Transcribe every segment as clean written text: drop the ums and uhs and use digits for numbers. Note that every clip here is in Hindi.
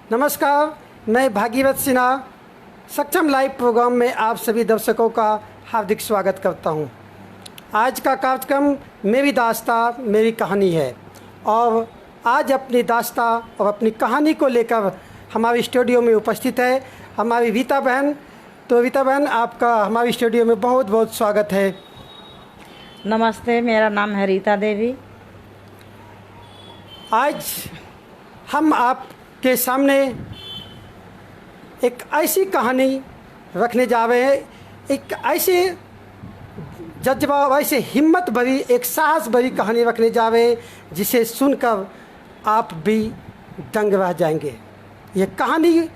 नमस्कार, मैं भागीरथ सिन्हा सक्षम लाइव प्रोग्राम में आप सभी दर्शकों का हार्दिक स्वागत करता हूं। आज का कार्यक्रम मेरी दास्ता मेरी कहानी है और आज अपनी दास्ता और अपनी कहानी को लेकर हमारे स्टूडियो में उपस्थित है हमारी रीता बहन। तो रीता बहन, आपका हमारे स्टूडियो में बहुत बहुत स्वागत है। नमस्ते, मेरा नाम है रीता देवी। आज हम आपके सामने एक ऐसी कहानी रखने जा रहे हैं, एक ऐसे जज्बा ऐसे हिम्मत भरी एक साहस भरी कहानी रखने जा रहे हैं जिसे सुनकर आप भी दंग रह जाएंगे। ये कहानी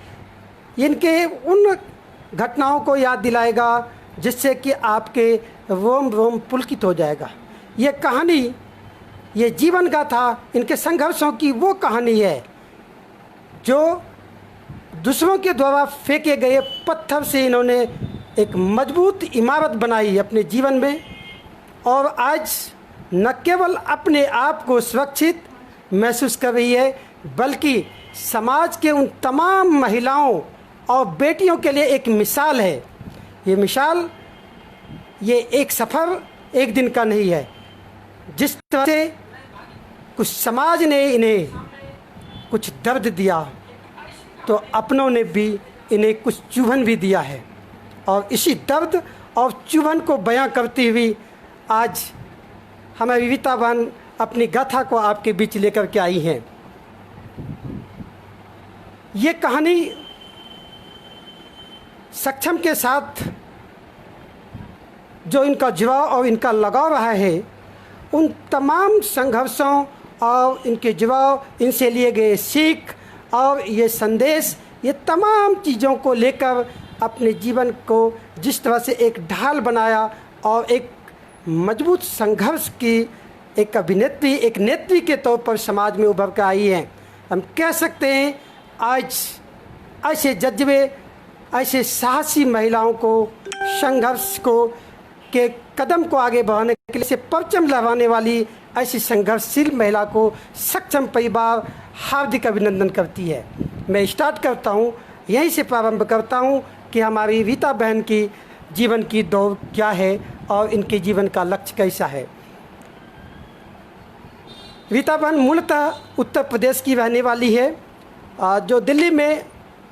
इनके उन घटनाओं को याद दिलाएगा जिससे कि आपके रोम रोम पुलकित हो जाएगा। ये कहानी, ये जीवन गाथा इनके संघर्षों की वो कहानी है जो दूसरों के द्वारा फेंके गए पत्थर से इन्होंने एक मजबूत इमारत बनाई अपने जीवन में और आज न केवल अपने आप को सुरक्षित महसूस कर रही है बल्कि समाज के उन तमाम महिलाओं और बेटियों के लिए एक मिसाल है। ये मिसाल, ये एक सफ़र एक दिन का नहीं है। जिस तरह से कुछ समाज ने इन्हें कुछ दर्द दिया तो अपनों ने भी इन्हें कुछ चुभन भी दिया है और इसी दर्द और चुभन को बयां करती हुई आज हमारी रीता बहन अपनी गाथा को आपके बीच लेकर के आई हैं। ये कहानी सक्षम के साथ जो इनका जुड़ाव और इनका लगाव रहा है उन तमाम संघर्षों और इनके जुड़ाव, इनसे लिए गए सीख और ये संदेश, ये तमाम चीज़ों को लेकर अपने जीवन को जिस तरह से एक ढाल बनाया और एक मजबूत संघर्ष की एक अभिनेत्री, एक नेत्री के तौर पर समाज में उभर कर आई हैं। हम कह सकते हैं आज ऐसे जज्बे, ऐसे साहसी महिलाओं को संघर्ष को के कदम को आगे बढ़ाने के लिए परचम लहराने वाली ऐसी संघर्षशील महिला को सक्षम परिवार हार्दिक अभिनंदन करती है। मैं स्टार्ट करता हूँ, यहीं से प्रारंभ करता हूँ कि हमारी रीता बहन की जीवन की दौड़ क्या है और इनके जीवन का लक्ष्य कैसा है। रीता बहन मूलतः उत्तर प्रदेश की रहने वाली है जो दिल्ली में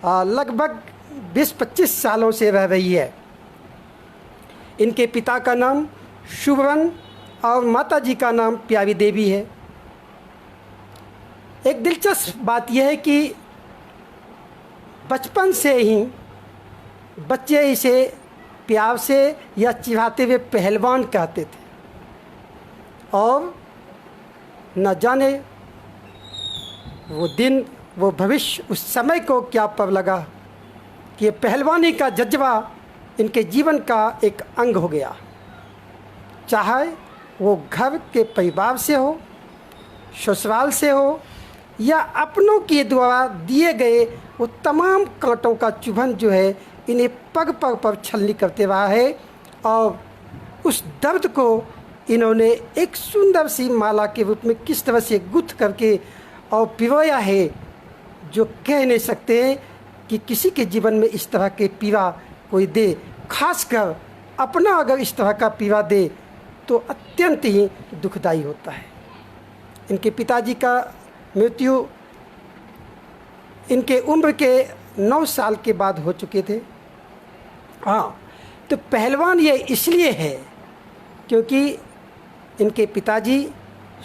लगभग 20-25 सालों से रह रही है। इनके पिता का नाम शुभवन और माताजी का नाम प्यारी देवी है। एक दिलचस्प बात यह है कि बचपन से ही बच्चे इसे प्यार से या चिढ़ाते हुए पहलवान कहते थे और न जाने वो दिन, वो भविष्य, उस समय को क्या पता लगा कि ये पहलवानी का जज्बा इनके जीवन का एक अंग हो गया। चाहे वो घर के परिवार से हो, ससुराल से हो या अपनों के द्वारा दिए गए वो तमाम कांटों का चुभन जो है इन्हें पग पग पर छलनी करते रहा है और उस दर्द को इन्होंने एक सुंदर सी माला के रूप में किस तरह से गुथ करके और पिरोया है जो कह नहीं सकते कि किसी के जीवन में इस तरह के पीड़ा कोई दे, खासकर अपना अगर इस तरह का पीड़ा दे तो अत्यंत ही दुखदाई होता है। इनके पिताजी का मृत्यु इनके उम्र के 9 साल के बाद हो चुके थे। हाँ, तो पहलवान ये इसलिए है क्योंकि इनके पिताजी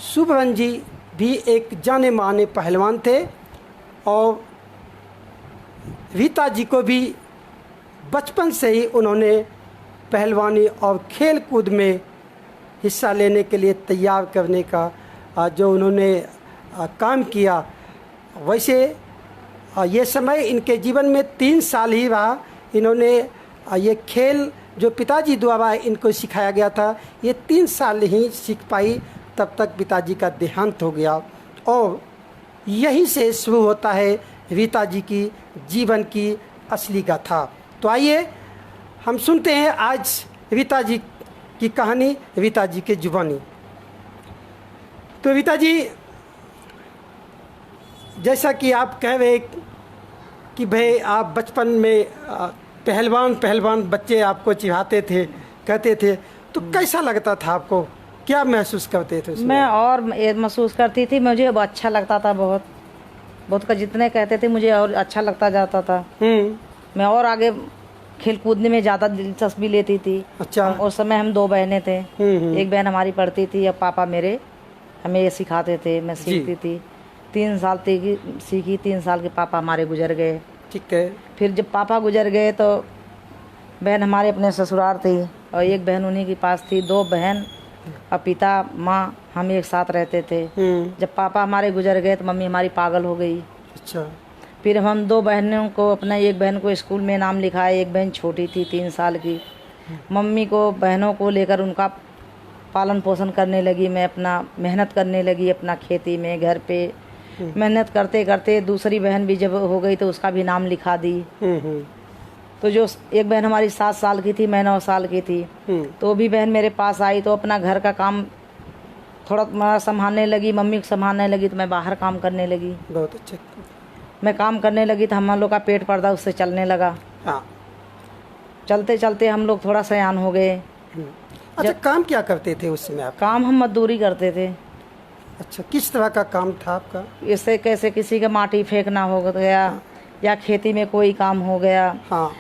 शुभवन जी भी एक जाने माने पहलवान थे और रीता जी को भी बचपन से ही उन्होंने पहलवानी और खेल कूद में हिस्सा लेने के लिए तैयार करने का जो उन्होंने काम किया। वैसे ये समय इनके जीवन में 3 साल ही रहा। इन्होंने ये खेल जो पिताजी द्वारा इनको सिखाया गया था ये 3 साल ही सीख पाई, तब तक पिताजी का देहांत हो गया और यहीं से शुरू होता है रीता जी की जीवन की असली गाथा। तो आइए हम सुनते हैं आज रीता जी की कहानी, रीता जी के जुबानी। तो रीता जी, जैसा कि आप कह रहे कि भाई आप बचपन में पहलवान पहलवान बच्चे आपको चिढ़ाते थे, कहते थे, तो कैसा लगता था आपको? क्या महसूस करते थे उसमें? मैं और ये महसूस करती थी, मुझे अब अच्छा लगता था बहुत बहुत का जितने कहते थे मुझे और अच्छा लगता जाता था। मैं और आगे खेल कूदने में ज़्यादा दिलचस्पी लेती थी। अच्छा। उस समय हम 2 बहनें थे। एक बहन हमारी पढ़ती थी, अब पापा मेरे हमें ये सिखाते थे, मैं सीखती थी। 3 साल सीखी, 3 साल के पापा हमारे गुजर गए। ठीक है। फिर जब पापा गुजर गए तो बहन हमारे अपने ससुराल थी और एक बहन उन्हीं के पास थी। 2 बहन और पिता माँ हम एक साथ रहते थे। जब पापा हमारे गुजर गए तो मम्मी हमारी पागल हो गई। अच्छा। फिर हम 2 बहनों को अपना एक बहन को स्कूल में नाम लिखाया, एक बहन छोटी थी 3 साल की। मम्मी को बहनों को लेकर उनका पालन पोषण करने लगी, मैं अपना मेहनत करने लगी अपना खेती में, घर पे मेहनत करते करते दूसरी बहन भी जब हो गई तो उसका भी नाम लिखा दी। तो जो एक बहन हमारी 7 साल की थी, मैं 9 साल की थी, तो भी बहन मेरे पास आई तो अपना घर का काम थोड़ा संभालने लगी, मम्मी को संभालने लगी, तो मैं बाहर काम करने लगी। बहुत अच्छे। मैं काम करने लगी तो हम लोग का पेट पर्दा उससे चलने लगा। हाँ। चलते चलते हम लोग थोड़ा सयान हो गए। अच्छा, काम क्या करते थे उस समय आप? काम हम मजदूरी करते थे। अच्छा, किस तरह का काम था आपका? इससे कैसे किसी का माटी फेंकना हो गया या खेती में कोई काम हो गया। हाँ।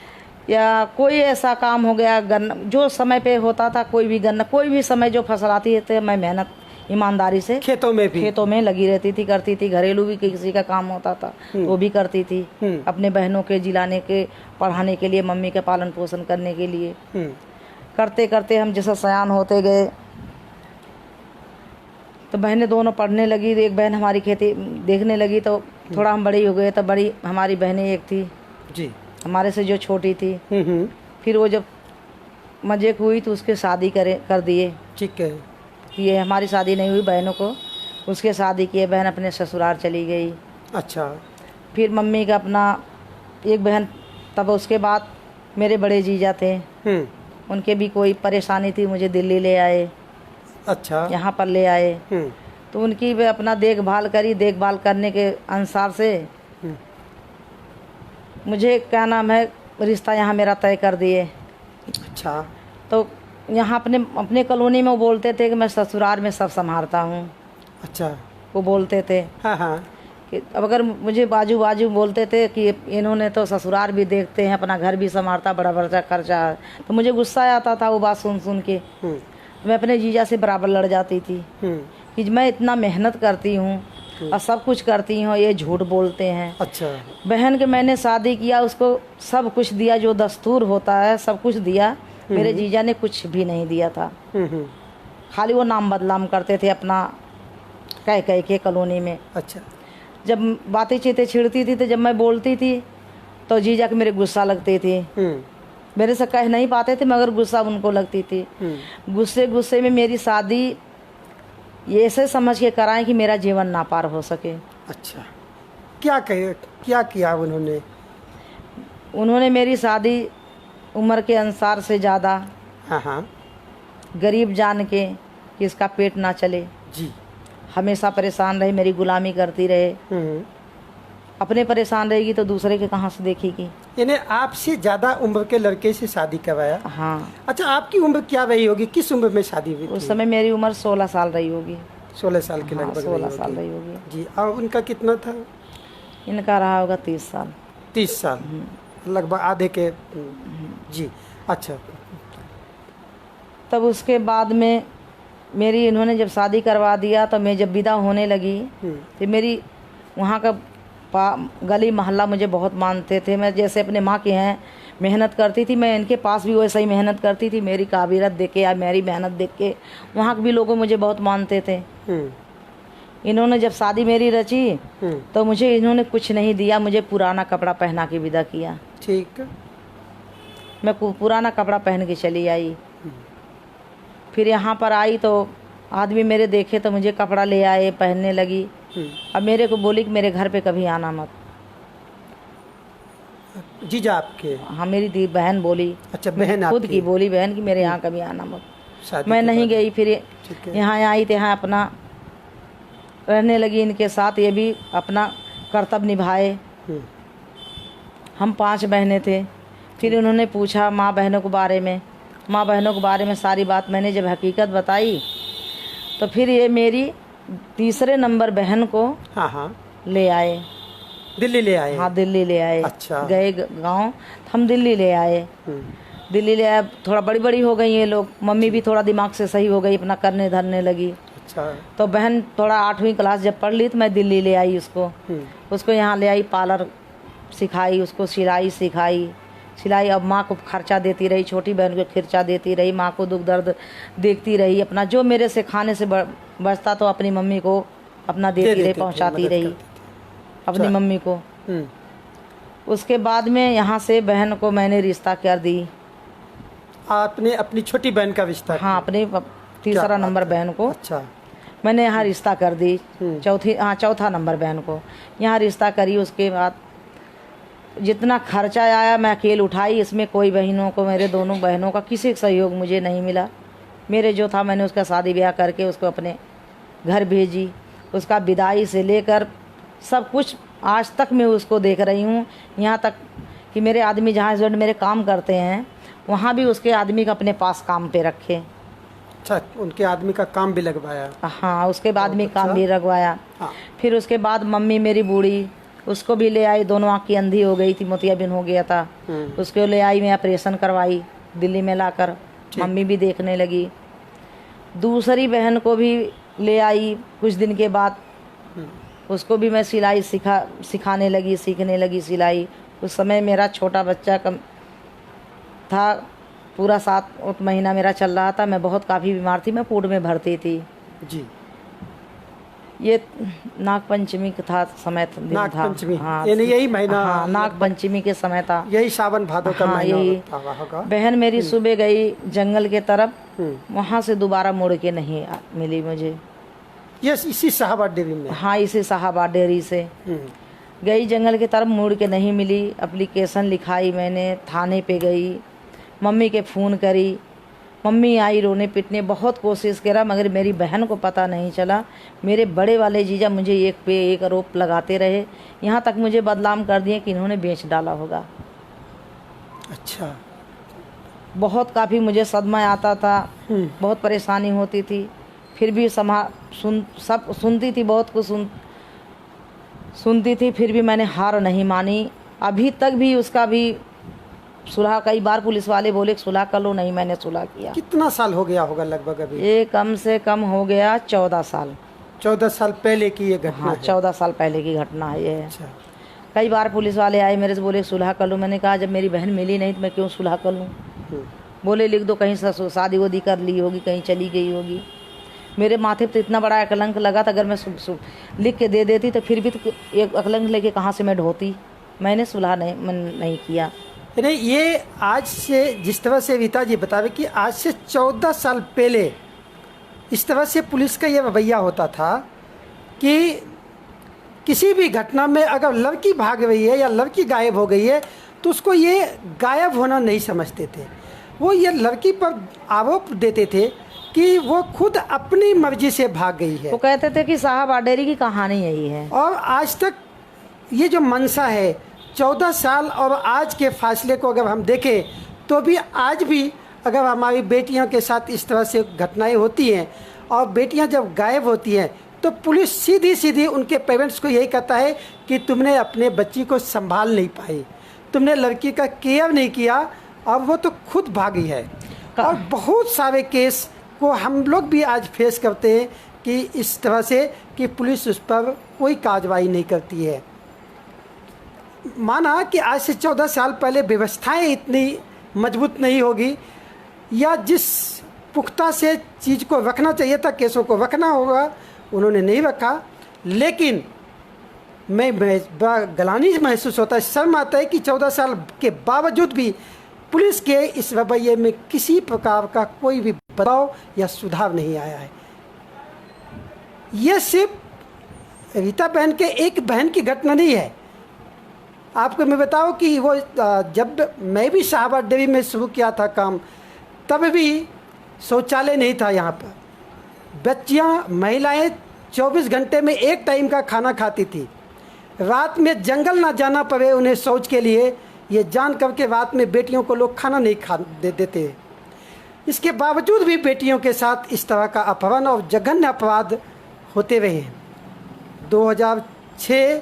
या कोई ऐसा काम हो गया, गन्ना जो समय पे होता था, कोई भी गन्ना कोई भी समय जो फसल आती है, मैं मेहनत ईमानदारी से खेतों में लगी रहती थी, करती थी। घरेलू भी किसी का काम होता था वो भी करती थी, अपने बहनों के जिलाने के, पढ़ाने के लिए, मम्मी के पालन पोषण करने के लिए। करते करते हम जैसा सयान होते गए तो बहनें दोनों पढ़ने लगी। एक बहन हमारी खेती देखने लगी, तो थोड़ा हम बड़ी हो गए तो बड़ी हमारी बहनें एक थी जी, हमारे से जो छोटी थी। फिर वो जब मजे को हुई तो उसके शादी कर दिए। ठीक है। कि ये हमारी शादी नहीं हुई, बहनों को उसके शादी किए, बहन अपने ससुराल चली गई। अच्छा। फिर मम्मी का अपना एक बहन, तब उसके बाद मेरे बड़े जीजा थे, उनके भी कोई परेशानी थी, मुझे दिल्ली ले आए। अच्छा। यहाँ पर ले आए तो उनकी भी अपना देखभाल करी। देखभाल करने के अनुसार से मुझे क्या नाम है रिश्ता यहाँ मेरा तय कर दिए। अच्छा। तो यहाँ अपने कॉलोनी में वो बोलते थे कि मैं ससुराल में सब संभालता हूँ। अच्छा। वो बोलते थे। हाँ हाँ। कि अब अगर मुझे बाजू बाजू बोलते थे कि इन्होंने तो ससुराल भी देखते हैं, अपना घर भी संभालता, बड़ा बड़ा खर्चा है, तो मुझे गुस्सा आता था वो बात सुन सुन के। मैं अपने जीजा से बराबर लड़ जाती थी कि मैं इतना मेहनत करती हूँ और सब कुछ करती हूँ, ये झूठ बोलते हैं। अच्छा। बहन के मैंने शादी किया, उसको सब कुछ दिया, जो दस्तूर होता है सब कुछ दिया। मेरे जीजा ने कुछ भी नहीं दिया था। खाली वो नाम बदनाम करते थे अपना कह कह के कॉलोनी में। अच्छा। जब बातें चीतें छिड़ती थी तो जब मैं बोलती थी तो जीजा के मेरे गुस्सा लगती थी। मेरे से कह नहीं पाते थे मगर गुस्सा उनको लगती थी। गुस्से गुस्से में मेरी शादी ये ऐसे समझ के कराएं कि मेरा जीवन ना पार हो सके। अच्छा। क्या किया उन्होंने? उन्होंने मेरी शादी उम्र के अनुसार से ज़्यादा हाँ गरीब जान के कि इसका पेट ना चले जी, हमेशा परेशान रहे, मेरी गुलामी करती रहे। अपने परेशान रहेगी तो दूसरे के कहाँ से देखेगी। यानी आपसे ज़्यादा उम्र के लड़के से शादी करवाया? हाँ। अच्छा, आपकी उम्र क्या रही होगी? किस उम्र में शादी हुई? उस समय मेरी उम्र 16 साल रही होगी। 16 साल के हाँ, लगभग 16 साल रही होगी जी। और उनका कितना था? इनका रहा होगा 30 साल। 30 साल, लगभग आधे के। जी। अच्छा। तब उसके बाद में मेरी इन्होंने जब शादी करवा दिया तो मैं जब विदा होने लगी तो मेरी वहाँ का गली मोहल्ला मुझे बहुत मानते थे। मैं जैसे अपने माँ के हैं मेहनत करती थी, मैं इनके पास भी वैसे ही मेहनत करती थी। मेरी काबिलियत देख के या मेरी मेहनत देख के वहाँ के भी लोग मुझे बहुत मानते थे। इन्होंने जब शादी मेरी रची तो मुझे इन्होंने कुछ नहीं दिया, मुझे पुराना कपड़ा पहना के विदा किया। ठीक। मैं पुराना कपड़ा पहन के चली आई। फिर यहाँ पर आई तो आदमी मेरे देखे तो मुझे कपड़ा ले आए, पहनने लगी। अब मेरे को बोली कि मेरे घर पे कभी आना मत। जीजा आपके? हाँ, मेरी दी बहन बोली। अच्छा, बहन खुद आपकी की बोली बहन कि मेरे यहाँ कभी आना मत। शादी मैं के नहीं बाद? गई। फिर यहाँ आई तो यहाँ अपना रहने लगी इनके साथ। ये भी अपना कर्तव्य निभाए। हम 5 बहनें थे। फिर उन्होंने पूछा माँ बहनों के बारे में, माँ बहनों के बारे में सारी बात मैंने जब हकीकत बताई तो फिर ये मेरी तीसरे नंबर बहन को हाँ हाँ, ले आए, दिल्ली ले आए। हाँ दिल्ली ले आए। अच्छा। गए गांव, हम दिल्ली ले आए। दिल्ली ले आए, थोड़ा बड़ी बड़ी हो गई ये लोग, मम्मी भी थोड़ा दिमाग से सही हो गई, अपना करने धरने लगी। अच्छा। तो बहन थोड़ा 8वीं क्लास जब पढ़ ली तो मैं दिल्ली ले आई उसको यहाँ ले आई, पार्लर सिखाई, उसको सिलाई सिखाई, सिलाई। अब माँ को खर्चा देती रही, छोटी बहन को खर्चा देती रही, माँ को दुख दर्द देखती रही, अपना जो मेरे से खाने से बचता तो अपनी मम्मी को अपना देती रही, पहुँचाती रही अपनी मम्मी को। उसके बाद में यहाँ से बहन को मैंने रिश्ता कर दी। आपने अपनी छोटी बहन का रिश्ता? हाँ, अपनी तीसरा नंबर बहन को। अच्छा। मैंने यहाँ रिश्ता कर दी, चौथा नंबर बहन को यहाँ रिश्ता करी। उसके बाद जितना खर्चा आया मैं अकेले उठाई, इसमें कोई बहनों को, मेरे दोनों बहनों का किसी का सहयोग मुझे नहीं मिला। मेरे जो था मैंने उसका शादी ब्याह करके उसको अपने घर भेजी, उसका विदाई से लेकर सब कुछ आज तक मैं उसको देख रही हूँ। यहाँ तक कि मेरे आदमी जहाँ हस्बैंड मेरे काम करते हैं वहाँ भी उसके आदमी का अपने पास काम पे रखे। अच्छा, उनके आदमी का काम भी लगवाया? हाँ, उसके बाद में काम भी लगवाया। हाँ। फिर उसके बाद मम्मी मेरी बूढ़ी, उसको भी ले आई, दोनों आँख की अंधी हो गई थी, मोतियाबिंद हो गया था, उसको ले आई, मैं ऑपरेशन करवाई दिल्ली में लाकर, मम्मी भी देखने लगी। दूसरी बहन को भी ले आई कुछ दिन के बाद, उसको भी मैं सिलाई सिखाने लगी, सीखने लगी सिलाई। उस समय मेरा छोटा बच्चा कम था, पूरा 7 महीना मेरा चल रहा था, मैं बहुत काफ़ी बीमार थी, मैं पूड में भर्ती थी जी। ये नाग पंचमी का था समय था, दिन था। हाँ, यही महीना? हाँ, नाग पंचमी के समय था, यही सावन भादो का महीना होगा। बहन मेरी सुबह गई जंगल के तरफ, वहाँ से दोबारा मुड़ के नहीं मिली मुझे। ये इसी साहबा डेयरी में? हाँ, इसी साहबा डेयरी से गई जंगल की तरफ, मुड़ के नहीं मिली। एप्लीकेशन लिखाई मैंने, थाने पे गई, मम्मी के फ़ोन करी, मम्मी आई रोने पिटने, बहुत कोशिश करा मगर मेरी बहन को पता नहीं चला। मेरे बड़े वाले जीजा मुझे एक पे एक आरोप लगाते रहे, यहाँ तक मुझे बदनाम कर दिए कि इन्होंने बेच डाला होगा। अच्छा। बहुत काफ़ी मुझे सदमा आता था, बहुत परेशानी होती थी, फिर भी सब सुनती थी, बहुत कुछ सुनती थी, फिर भी मैंने हार नहीं मानी। अभी तक भी उसका भी सुलह, कई बार पुलिस वाले बोले सुलह कर लो, नहीं मैंने सुलह किया। कितना साल हो गया होगा लगभग अभी? ये कम से कम हो गया 14 साल। 14 साल पहले की ये घटना? हाँ, 14 साल पहले की घटना है ये। अच्छा। कई बार पुलिस वाले आए मेरे से, बोले सुलह कर लो। मैंने कहा जब मेरी बहन मिली नहीं तो मैं क्यों सुलह कर लूँ। बोले लिख दो, कहीं शादी वादी कर ली होगी, कहीं चली गई होगी। मेरे माथे पे तो इतना बड़ा कलंक लगा था, अगर मैं लिख के दे देती तो फिर भी तो एक कलंक लेके कहाँ से मैं ढोती। मैंने सुलह नहीं किया। नहीं, ये आज से जिस तरह से रीता जी बतावे कि आज से 14 साल पहले इस तरह से पुलिस का ये रवैया होता था कि किसी भी घटना में अगर लड़की भाग रही है या लड़की गायब हो गई है तो उसको ये गायब होना नहीं समझते थे, वो ये लड़की पर आरोप देते थे कि वो खुद अपनी मर्जी से भाग गई है। वो कहते थे कि साहब डेयरी की कहानी यही है। और आज तक ये जो मंशा है 14 साल और आज के फासले को अगर हम देखें तो भी आज भी अगर हमारी बेटियों के साथ इस तरह से घटनाएं होती हैं और बेटियां जब गायब होती हैं तो पुलिस सीधी उनके पेरेंट्स को यही कहता है कि तुमने अपने बच्ची को संभाल नहीं पाई, तुमने लड़की का केयर नहीं किया और वो तो खुद भागी है। और बहुत सारे केस को हम लोग भी आज फेस करते हैं कि इस तरह से कि पुलिस उस पर कोई कार्रवाई नहीं करती है। माना कि आज से 14 साल पहले व्यवस्थाएं इतनी मजबूत नहीं होगी या जिस पुख्ता से चीज़ को रखना चाहिए था, केसों को रखना होगा, उन्होंने नहीं रखा। लेकिन मैं बड़ा गलानी महसूस होता है, शर्म आता है कि 14 साल के बावजूद भी पुलिस के इस रवैये में किसी प्रकार का कोई भी बदलाव या सुधार नहीं आया है। यह सिर्फ रीता बहन के एक बहन की घटना नहीं है। आपको मैं बताऊं कि वो जब मैं भी साहबा डेयरी में शुरू किया था काम, तब भी शौचालय नहीं था यहाँ पर। बच्चियाँ, महिलाएं 24 घंटे में एक टाइम का खाना खाती थी। रात में जंगल ना जाना पड़े उन्हें शौच के लिए, ये जान कर के रात में बेटियों को लोग खाना नहीं खा देते। इसके बावजूद भी बेटियों के साथ इस तरह का अपहरण और जघन्य अपराध होते रहे हैं। 2006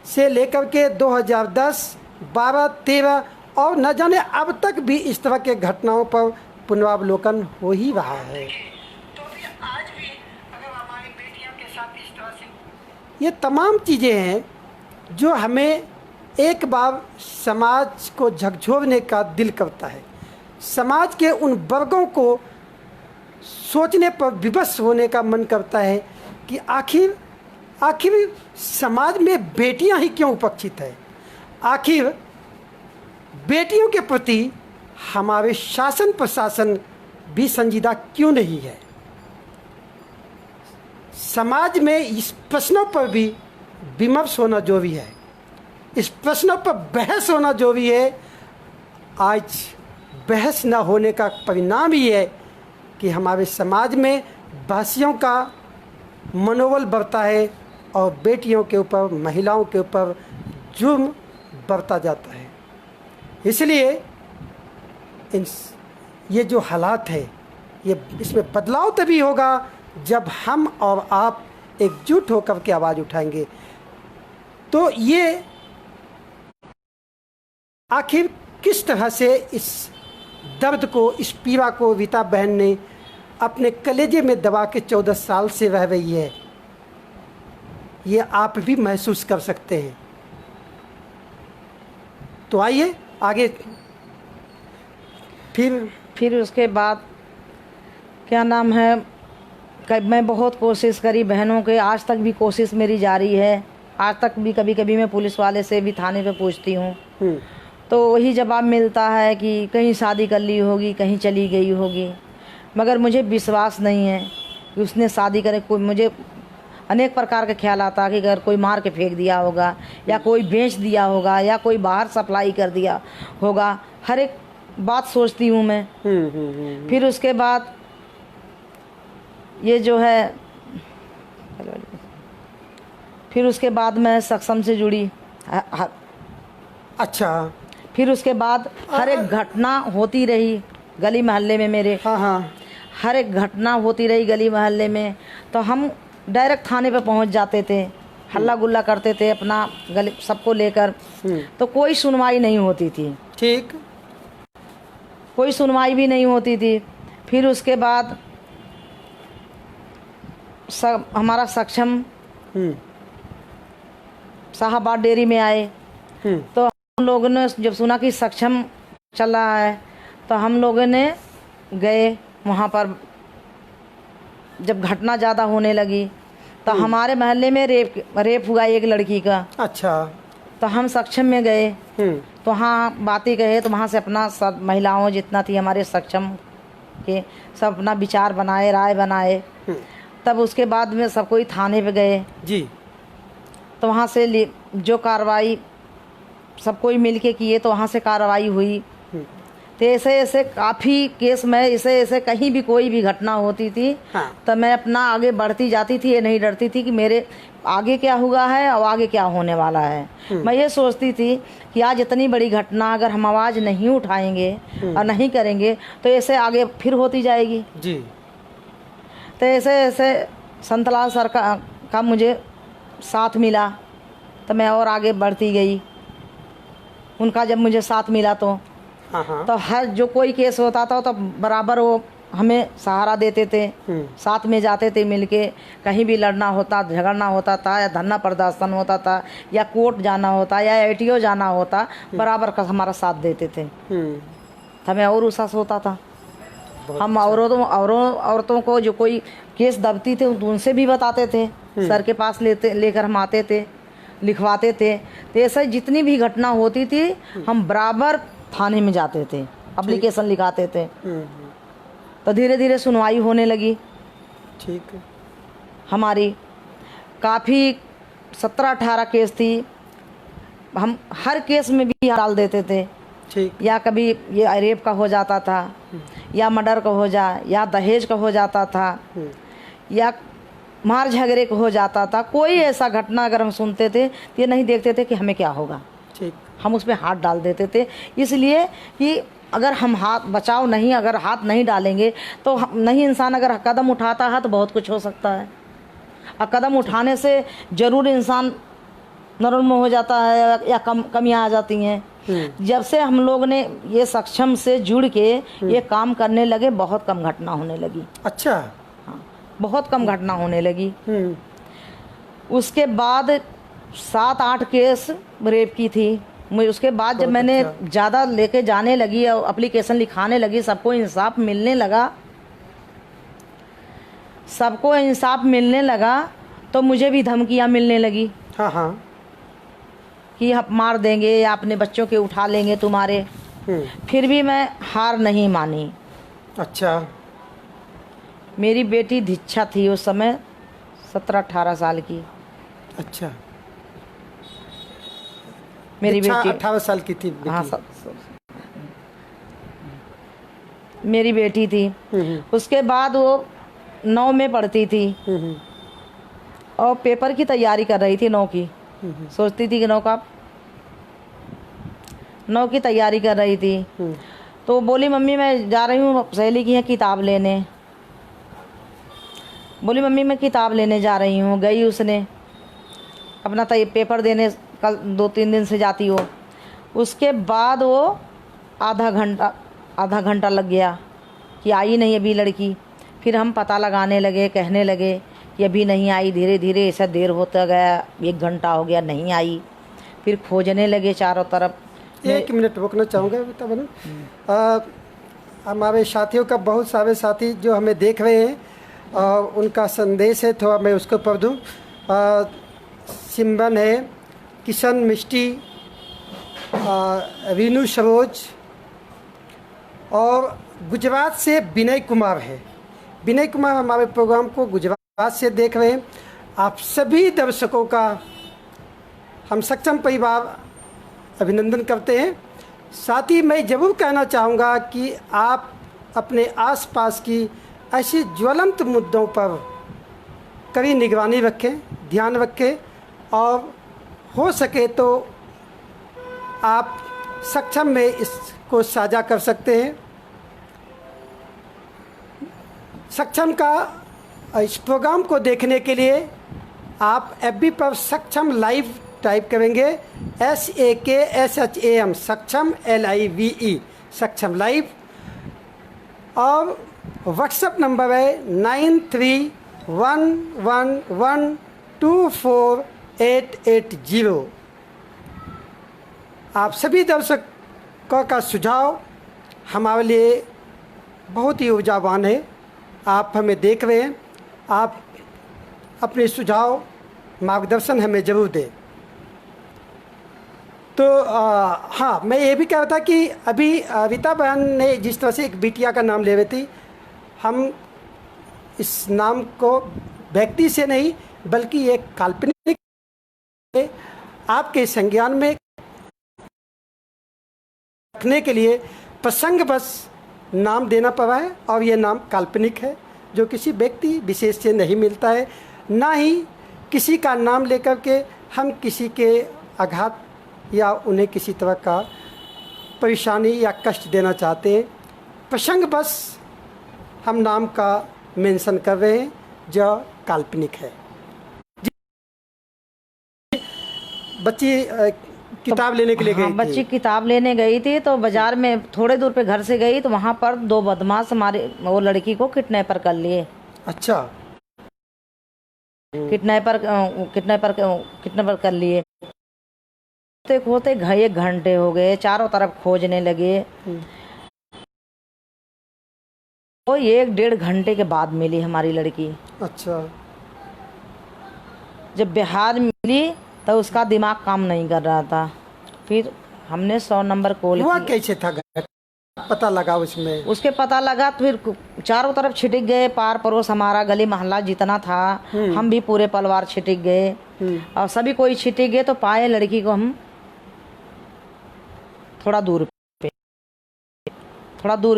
से लेकर के 2010, 12, 13 और न जाने अब तक भी इस तरह के घटनाओं पर पुनरावलोकन हो ही रहा है। तो फिर आज भी अगर हमारी बेटियों के साथ इस तरह से ये तमाम चीज़ें हैं जो हमें एक बार समाज को झकझोरने का दिल करता है। समाज के उन वर्गों को सोचने पर विवश होने का मन करता है कि आखिर समाज में बेटियां ही क्यों उपेक्षित है। आखिर बेटियों के प्रति हमारे शासन प्रशासन भी संजीदा क्यों नहीं है। समाज में इस प्रश्नों पर भी विमर्श होना जरूरी है, इस प्रश्नों पर बहस होना जरूरी है। आज बहस न होने का परिणाम ही है कि हमारे समाज में बहसियों का मनोबल बढ़ता है और बेटियों के ऊपर, महिलाओं के ऊपर जुर्म बढ़ता जाता है। इसलिए ये जो हालात है, इसमें बदलाव तभी होगा जब हम और आप एकजुट होकर के आवाज़ उठाएंगे। तो ये आखिर किस तरह से इस दर्द को, इस पीड़ा को रीता बहन ने अपने कलेजे में दबा के 14 साल से रह रही है, ये आप भी महसूस कर सकते हैं। तो आइए आगे। फिर उसके बाद क्या नाम है, मैं बहुत कोशिश करी बहनों के, आज तक भी कोशिश मेरी जारी है। आज तक भी कभी कभी मैं पुलिस वाले से भी थाने पे पूछती हूँ तो वही जवाब मिलता है कि कहीं शादी कर ली होगी, कहीं चली गई होगी। मगर मुझे विश्वास नहीं है कि उसने शादी करे। कोई मुझे अनेक प्रकार का ख्याल आता है कि अगर कोई मार के फेंक दिया होगा या कोई बेच दिया होगा या कोई बाहर सप्लाई कर दिया होगा। हर एक बात सोचती हूँ मैं। फिर उसके बाद ये जो है, फिर उसके बाद मैं सक्षम से जुड़ी। अच्छा। फिर उसके बाद हर एक घटना होती रही गली मोहल्ले में मेरे। हाँ। हर एक घटना होती रही गली मोहल्ले में, तो हम डायरेक्ट थाने पे पहुंच जाते थे, हल्ला गुल्ला करते थे अपना गली सबको लेकर। तो कोई सुनवाई नहीं होती थी। ठीक। कोई सुनवाई भी नहीं होती थी। फिर उसके बाद हमारा सक्षम साहबाद डेयरी में आए। तो हम लोगों ने जब सुना कि सक्षम चल रहा है तो हम लोगों ने गए वहाँ पर। जब घटना ज़्यादा होने लगी तो हमारे मोहल्ले में रेप हुआ एक लड़की का। अच्छा। तो हम सक्षम में गए तो वहाँ बातें कहे, तो वहाँ से अपना सब महिलाओं जितना थी हमारे सक्षम के सब अपना विचार बनाए, राय बनाए। तब उसके बाद में सब कोई थाने पे गए जी। तो वहाँ से जो कार्रवाई सब कोई मिल के किए तो वहाँ से कार्रवाई हुई। तो ऐसे ऐसे काफ़ी केस में ऐसे कहीं भी कोई भी घटना होती थी तो मैं अपना आगे बढ़ती जाती थी। ये नहीं डरती थी कि मेरे आगे क्या हुआ है और आगे क्या होने वाला है। मैं ये सोचती थी कि आज इतनी बड़ी घटना अगर हम आवाज़ नहीं उठाएंगे और नहीं करेंगे तो ऐसे आगे फिर होती जाएगी जी। तो ऐसे ऐसे संतलाल सर का मुझे साथ मिला तो मैं और आगे बढ़ती गई। उनका जब मुझे साथ मिला तो हर जो कोई केस होता था तो बराबर वो हमें सहारा देते थे, साथ में जाते थे मिलके। कहीं भी लड़ना होता, झगड़ना होता था या धरना प्रदर्शन होता था या कोर्ट जाना होता या एटीओ जाना होता, बराबर का हमारा साथ देते थे। हमें और उसास होता था। हम औरतों को जो कोई केस दबती थे उनसे भी बताते थे, सर के पास लेकर हम आते थे, लिखवाते थे। तो ऐसे जितनी भी घटना होती थी हम बराबर थाने में जाते थे, एप्लीकेशन लिखाते थे। तो धीरे धीरे सुनवाई होने लगी। ठीक है। हमारी काफ़ी 17-18 केस थी। हम हर केस में भी डाल देते थे। ठीक। या कभी ये रेप का हो जाता था या मर्डर का हो जा या दहेज का हो जाता था या मार झगड़े हो जाता था। कोई ऐसा घटना अगर हम सुनते थे तो ये नहीं देखते थे कि हमें क्या होगा, ठीक। हम उस पर हाथ डाल देते थे। इसलिए कि अगर हम अगर हाथ नहीं डालेंगे तो नहीं, इंसान अगर कदम उठाता है तो बहुत कुछ हो सकता है। और कदम उठाने से ज़रूर इंसान नॉर्मल हो जाता है या कमियाँ आ जाती हैं। जब से हम लोग ने ये सक्षम से जुड़ के ये काम करने लगे, बहुत कम घटना होने लगी। अच्छा। हाँ, बहुत कम घटना होने लगी। उसके बाद 7-8 केस रेप की थी। उसके बाद जब मैंने ज़्यादा लेके जाने लगी और एप्लीकेशन लिखाने लगी, सबको इंसाफ मिलने लगा तो मुझे भी धमकियाँ मिलने लगी। हाँ हाँ। कि हम मार देंगे या अपने बच्चों के उठा लेंगे तुम्हारे। फिर भी मैं हार नहीं मानी। अच्छा। मेरी बेटी दीक्षा थी उस समय 17-18 साल की। अच्छा। मेरी बेटी 18 साल की थी बेटी। हाँ, मेरी बेटी थी। उसके बाद वो 9 में पढ़ती थी और पेपर की तैयारी कर रही थी 9 की। सोचती थी कि 9 की तैयारी कर रही थी। तो बोली मम्मी मैं जा रही हूँ सहेली की है किताब लेने। बोली मम्मी मैं किताब लेने जा रही हूँ। गई उसने अपना पेपर देने, कल 2-3 दिन से जाती हो। उसके बाद वो आधा घंटा लग गया कि आई नहीं अभी लड़की। फिर हम पता लगाने लगे, कहने लगे कि अभी नहीं आई। धीरे धीरे ऐसा देर होता गया, 1 घंटा हो गया नहीं आई। फिर खोजने लगे चारों तरफ। 1 मिनट रुकना चाहूँगा बेटा बनो। हमारे साथियों का बहुत सारे साथी जो हमें देख रहे हैं, उनका संदेश है, थोड़ा मैं उसको पढ़ दूँ। सिमरन है, किशन मिष्टी, रीनू सरोज और गुजरात से विनय कुमार है। विनय कुमार हमारे प्रोग्राम को गुजरात से देख रहे हैं। आप सभी दर्शकों का हम सक्षम परिवार अभिनंदन करते हैं। साथ ही मैं ज़रूर कहना चाहूँगा कि आप अपने आसपास की ऐसे ज्वलंत मुद्दों पर कड़ी निगरानी रखें, ध्यान रखें और हो सके तो आप सक्षम में इसको साझा कर सकते हैं। सक्षम का इस प्रोग्राम को देखने के लिए आप FB पर सक्षम लाइव टाइप करेंगे, SAKSHAM सक्षम LIVE सक्षम लाइव। और व्हाट्सएप नंबर है 9311124880। आप सभी दर्शकों का सुझाव हमारे लिए बहुत ही ऊर्जावान है। आप हमें देख रहे हैं, आप अपने सुझाव मार्गदर्शन हमें ज़रूर दें। तो हाँ, मैं ये भी कह रहा था कि अभी रीता बहन ने जिस तरह से एक बिटिया का नाम ले रही थी, हम इस नाम को व्यक्ति से नहीं बल्कि एक काल्पनिक आपके संज्ञान में रखने के लिए प्रसंग बस नाम देना पड़ा है। और ये नाम काल्पनिक है, जो किसी व्यक्ति विशेष से नहीं मिलता है। ना ही किसी का नाम लेकर के हम किसी के आघात या उन्हें किसी तरह का परेशानी या कष्ट देना चाहते हैं। प्रसंग बस हम नाम का मेंशन कर रहे हैं जो काल्पनिक है। बच्ची किताब लेने के लिए गई थी। बच्ची किताब लेने गई थी तो बाजार में थोड़े दूर पे घर से गई तो वहाँ पर 2 बदमाश हमारे वो लड़की को किडनैपर कर लिए। अच्छा। किडनैपर कर लिए। होते 1 घंटे हो गए, चारों तरफ खोजने लगे। वो 1-1.5 घंटे के बाद मिली हमारी लड़की। अच्छा। जब बिहार मिली तो उसका दिमाग काम नहीं कर रहा था। फिर हमने 100 नंबर कॉल किया। कैसे था पता लगा उसमें? उसके पता लगा तो फिर चारों तरफ छिटक गए, पार पड़ोस हमारा गली मोहल्ला जितना था हम भी पूरे परिवार छिटक गए और सभी कोई छिटक गए। तो पाए लड़की को हम थोड़ा दूर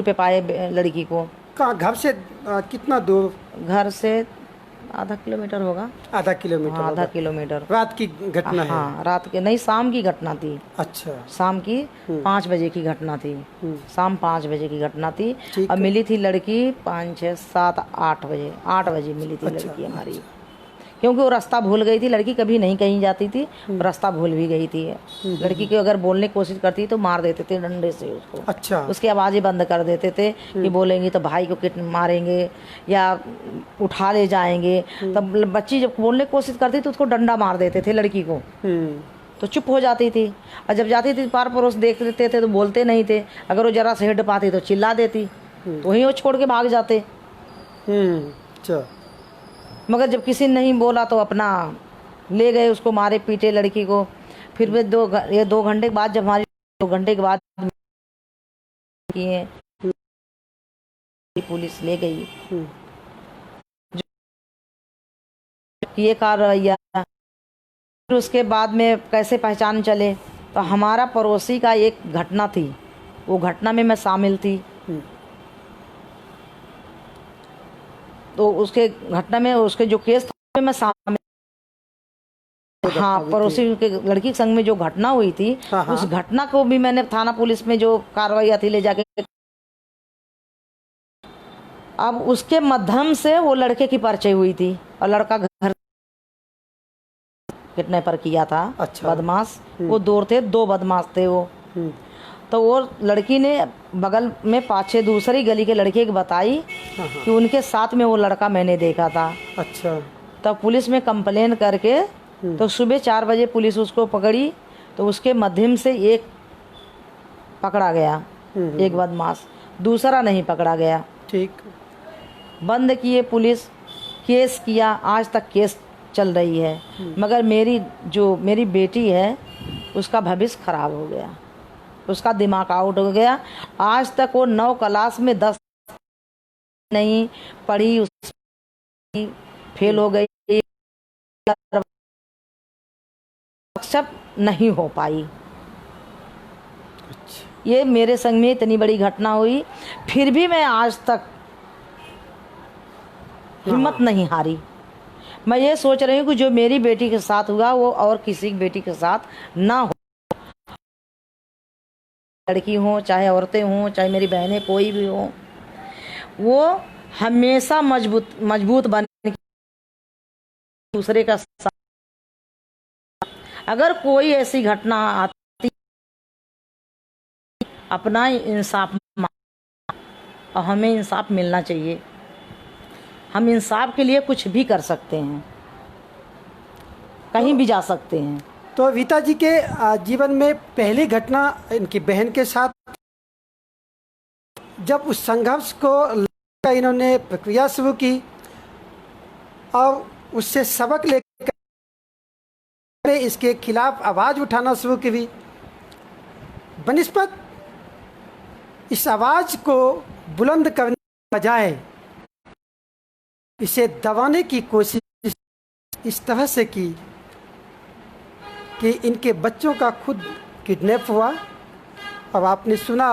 पे पाए लड़की को। कहाँ घर से कितना दूर? घर से आधा किलोमीटर होगा। आधा किलोमीटर हाँ, आधा होगा। किलोमीटर। रात की घटना है? हाँ, रात के नहीं, शाम की घटना थी। अच्छा। शाम की 5 बजे की घटना थी। शाम 5 बजे की घटना थी। ठीक अब है। मिली थी लड़की 5, 6, 7, 8 बजे। 8 बजे मिली थी अच्छा, लड़की हमारी, क्योंकि वो रास्ता भूल गई थी। लड़की कभी नहीं कहीं जाती थी, रास्ता भूल भी गई थी। लड़की को अगर बोलने की कोशिश करती तो मार देते थे डंडे से उसको। अच्छा। उसकी आवाज़ें बंद कर देते थे कि बोलेंगी तो भाई को किट मारेंगे या उठा ले जाएंगे। तब बच्ची जब बोलने की कोशिश करती तो उसको डंडा मार देते थे लड़की को, तो चुप हो जाती थी। और जब जाती थी पार पड़ोस देख लेते थे तो बोलते नहीं थे। अगर वो जरा से हिट पाती तो चिल्ला देती, तो वहीं वो छोड़ के भाग जाते। अच्छा। मगर जब किसी ने नहीं बोला तो अपना ले गए उसको, मारे पीटे लड़की को। फिर वे 2 घंटे के बाद, जब हमारी 2 घंटे के बाद किए, पुलिस ले गई। ये कार्रवाई। फिर उसके बाद में कैसे पहचान चले, तो हमारा पड़ोसी का एक घटना थी, वो घटना में मैं शामिल थी। तो उसके घटना में उसके जो केस था मैं शामिल। हाँ, पड़ोसी के लड़की के संग में जो घटना हुई थी, उस घटना को भी मैंने थाना पुलिस में जो कार्रवाई थी ले जाके। अब उसके माध्यम से वो लड़के की परिचय हुई थी, और लड़का घर किडनैपर किया था। अच्छा। बदमाश वो 2 बदमाश थे वो। तो वो लड़की ने बगल में पाछे दूसरी गली के लड़के को बताई कि उनके साथ में वो लड़का मैंने देखा था। अच्छा। तब पुलिस में कंप्लेन करके तो सुबह 4 बजे पुलिस उसको पकड़ी, तो उसके माध्यम से एक पकड़ा गया, एक बदमाश, दूसरा नहीं पकड़ा गया। ठीक। बंद किए पुलिस, केस किया, आज तक केस चल रही है। मगर मेरी बेटी है उसका भविष्य खराब हो गया, उसका दिमाग आउट हो गया। आज तक वो 9 क्लास में 10 नहीं पढ़ी, उसकी फेल हो गई, सब नहीं हो पाई। ये मेरे संग में इतनी बड़ी घटना हुई, फिर भी मैं आज तक हिम्मत नहीं हारी। मैं ये सोच रही हूँ कि जो मेरी बेटी के साथ हुआ वो और किसी की बेटी के साथ ना हो। लड़की हो चाहे औरतें हों चाहे मेरी बहनें कोई भी हो, वो हमेशा मजबूत बन दूसरे का साथ। अगर कोई ऐसी घटना आती, अपना इंसाफ, और हमें इंसाफ मिलना चाहिए। हम इंसाफ के लिए कुछ भी कर सकते हैं, कहीं भी जा सकते हैं। तो रीता जी के जीवन में पहली घटना इनकी बहन के साथ, जब उस संघर्ष को इन्होंने प्रक्रिया शुरू की और उससे सबक लेकर इसके खिलाफ आवाज़ उठाना शुरू की, बनिस्बत इस आवाज़ को बुलंद करने के बजाय इसे दबाने की कोशिश इस तरह से की कि इनके बच्चों का खुद किडनैप हुआ। अब आपने सुना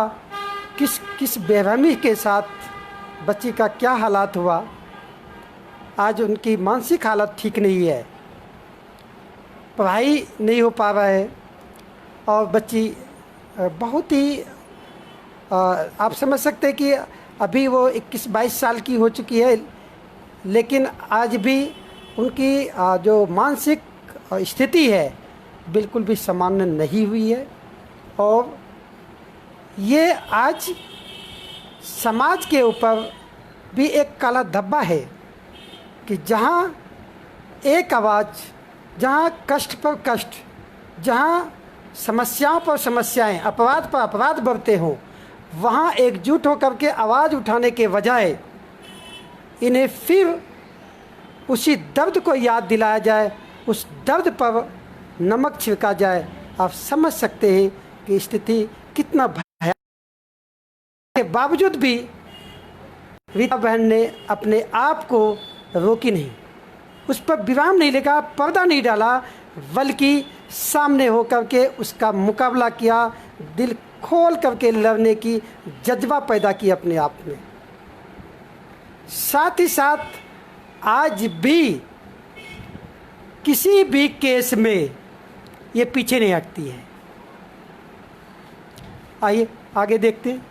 किस बेरहमी के साथ बच्ची का क्या हालात हुआ। आज उनकी मानसिक हालत ठीक नहीं है, पढ़ाई नहीं हो पा रहा है, और बच्ची बहुत ही आप समझ सकते हैं कि अभी वो 21-22 साल की हो चुकी है, लेकिन आज भी उनकी जो मानसिक स्थिति है बिल्कुल भी सामान्य नहीं हुई है। और ये आज समाज के ऊपर भी एक काला धब्बा है कि जहाँ एक आवाज़, जहाँ कष्ट पर कष्ट, जहाँ समस्याओं पर समस्याएं, अपराध पर अपराध बढ़ते हों, वहाँ एकजुट होकर के आवाज़ उठाने के बजाय इन्हें फिर उसी दर्द को याद दिलाया जाए, उस दर्द पर नमक छिड़का जाए। आप समझ सकते हैं कि स्थिति कितना भयानक के बावजूद भी रीता बहन ने अपने आप को रोकी नहीं, उस पर विराम नहीं लगा, पर्दा नहीं डाला, बल्कि सामने होकर के उसका मुकाबला किया, दिल खोल करके लड़ने की जज्बा पैदा की अपने आप में। साथ ही साथ आज भी किसी भी केस में ये पीछे नहीं हटती है। आइए आगे देखते हैं।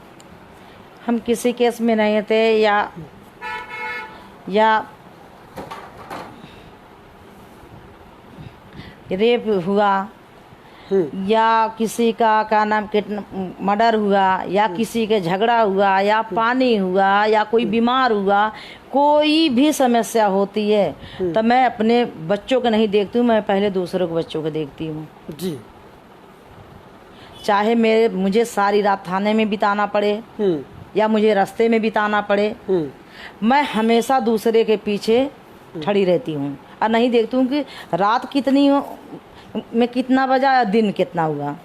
हम किसी केस में नहीं थे, या रेप हुआ, या किसी का क्या नाम मर्डर हुआ, या किसी के झगड़ा हुआ, या पानी हुआ, या कोई बीमार हुआ, कोई भी समस्या होती है तो मैं अपने बच्चों को नहीं देखती हूँ, मैं पहले दूसरों के बच्चों को देखती हूँ जी। चाहे मुझे सारी रात थाने में बिताना पड़े या मुझे रास्ते में बिताना पड़े, मैं हमेशा दूसरे के पीछे खड़ी रहती हूँ और नहीं देखती हूँ कि रात कितनी हो में कितना बजा या दिन कितना हुआ।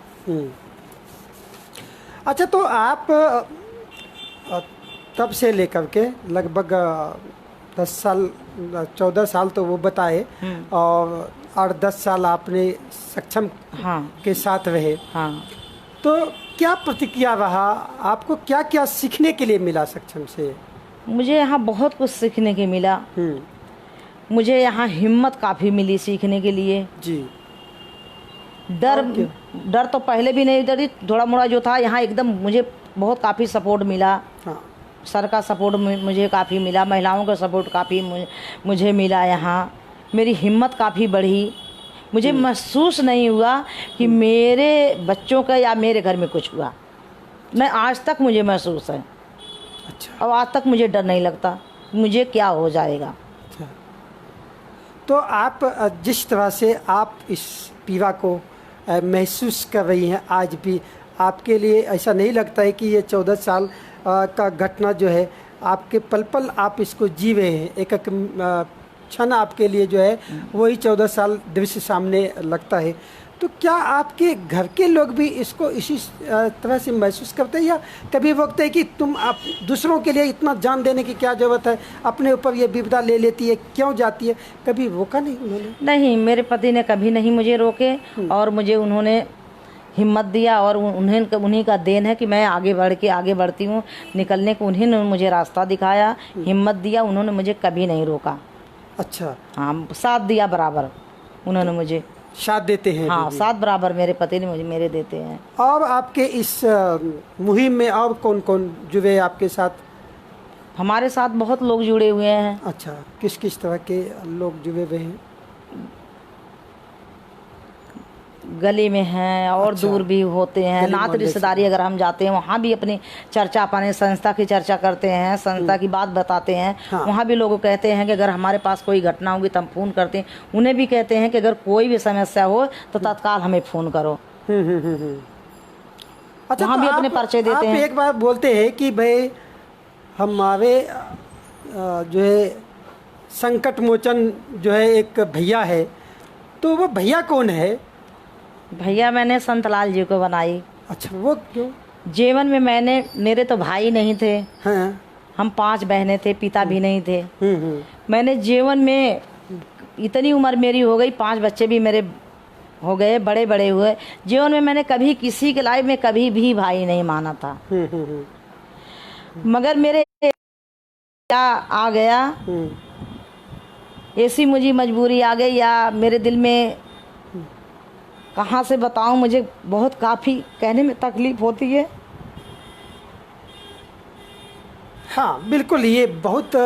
अच्छा, तो आप तब से लेकर के लगभग 10 साल 14 साल तो वो बताए, और 8-10 साल आपने सक्षम के साथ रहे। तो क्या प्रतिक्रिया रहा आपको, क्या क्या सीखने के लिए मिला सक्षम से? मुझे यहाँ बहुत कुछ सीखने के मिला। मुझे यहाँ हिम्मत काफ़ी मिली सीखने के लिए जी। डर तो पहले भी नहीं, डरी थोड़ा मोड़ा जो था, यहाँ एकदम मुझे बहुत काफ़ी सपोर्ट मिला। सर का सपोर्ट मुझे काफ़ी मिला, महिलाओं का सपोर्ट काफ़ी मुझे मिला। यहाँ मेरी हिम्मत काफ़ी बढ़ी। मुझे महसूस नहीं हुआ कि मेरे बच्चों का या मेरे घर में कुछ हुआ। मैं आज तक मुझे महसूस है। अच्छा। अब आज तक मुझे डर नहीं लगता मुझे क्या हो जाएगा। अच्छा। तो आप जिस तरह से आप इस पीड़ा को महसूस कर रही हैं आज भी, आपके लिए ऐसा नहीं लगता है कि ये 14 साल का घटना जो है आपके पल पल आप इसको जी रहे हैं, एक एक क्षण आपके लिए जो है वही 14 साल दृश्य सामने लगता है? तो क्या आपके घर के लोग भी इसको इसी तरह से महसूस करते हैं, या कभी वक्त है कि तुम आप दूसरों के लिए इतना जान देने की क्या ज़रूरत है, अपने ऊपर ये विपदा ले लेती है, क्यों जाती है? कभी रोका नहीं उन्होंने? नहीं, मेरे पति ने कभी नहीं मुझे रोके, और मुझे उन्होंने हिम्मत दिया, और उन्हीं का देन है कि मैं आगे बढ़ती हूँ निकलने को। उन्हीं ने मुझे रास्ता दिखाया, हिम्मत दिया, उन्होंने मुझे कभी नहीं रोका। अच्छा। हाँ, साथ दिया बराबर उन्होंने मुझे। साथ देते हैं? हाँ, साथ बराबर मेरे पति ने मुझे मेरे देते हैं। और आपके इस मुहिम में और कौन कौन जुड़े आपके साथ? हमारे साथ बहुत लोग जुड़े हुए हैं। अच्छा, किस किस तरह के लोग जुड़े हुए हैं? गली में हैं और अच्छा। दूर भी होते हैं, नात रिश्तेदारी अगर हम जाते हैं वहाँ भी अपनी चर्चा, अपने संस्था की चर्चा करते हैं, संस्था की बात बताते हैं। हाँ। वहाँ भी लोग कहते हैं कि अगर हमारे पास कोई घटना होगी तो हम फ़ोन करते हैं। उन्हें भी कहते हैं कि अगर कोई भी समस्या हो तो तत्काल हमें फ़ोन करो। अच्छा, वहाँ भी अपने पर्चे देते हैं। एक बार बोलते हैं कि भाई हमारे जो है संकट मोचन जो है एक भैया है, तो वो भैया कौन है? भैया मैंने संतलाल जी को बनाई। अच्छा, वो क्यों? जीवन में मेरे तो भाई नहीं थे। हाँ। हम 5 बहनें थे, पिता भी नहीं थे। मैंने जीवन में इतनी उम्र मेरी हो गई, 5 बच्चे भी मेरे हो गए, बड़े बड़े हुए। जीवन में मैंने कभी किसी के लाइफ में कभी भी भाई नहीं माना था। मगर मेरे क्या आ गया, ऐसी मुझे मजबूरी आ गई, या मेरे दिल में कहाँ से बताऊँ, मुझे बहुत काफ़ी कहने में तकलीफ़ होती है। हाँ बिल्कुल, ये बहुत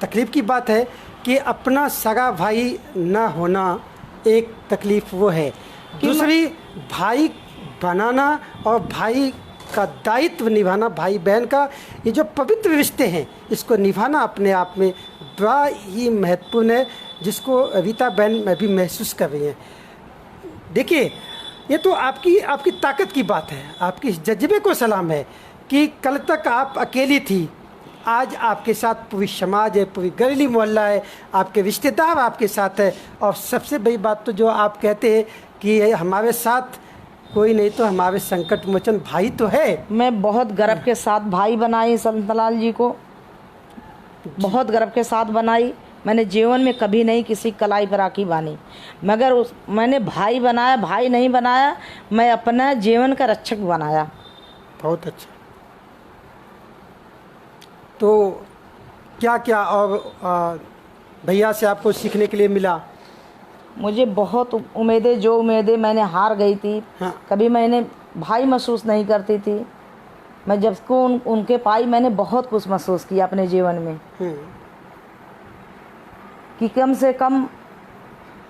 तकलीफ़ की बात है कि अपना सगा भाई न होना एक तकलीफ़ वो है, दूसरी भाई बनाना और भाई का दायित्व निभाना, भाई बहन का ये जो पवित्र रिश्ते हैं इसको निभाना अपने आप में बड़ा ही महत्वपूर्ण है, जिसको रीता बहन में भी महसूस कर रही हैं। देखिए, ये तो आपकी ताकत की बात है, आपकी जज्बे को सलाम है कि कल तक आप अकेली थी, आज आपके साथ पूरी समाज है, पूरी गली मोहल्ला है, आपके रिश्तेदार आपके साथ है, और सबसे बड़ी बात तो जो आप कहते हैं कि हमारे साथ कोई नहीं तो हमारे संकट मोचन भाई तो है। मैं बहुत गर्व के साथ भाई बनाई संतलाल जी को, बहुत गर्व के साथ बनाई। मैंने जीवन में कभी नहीं किसी कलाई पर राखी बानी, मगर मैंने भाई बनाया, भाई नहीं बनाया, मैं अपना जीवन का रक्षक बनाया। बहुत अच्छा। तो क्या क्या और भैया से आपको सीखने के लिए मिला? मुझे बहुत उम्मीदें, जो उम्मीदें मैंने हार गई थी, हाँ। कभी मैंने भाई महसूस नहीं करती थी। मैं जब को उनके पाई, मैंने बहुत कुछ महसूस किया अपने जीवन में कि कम से कम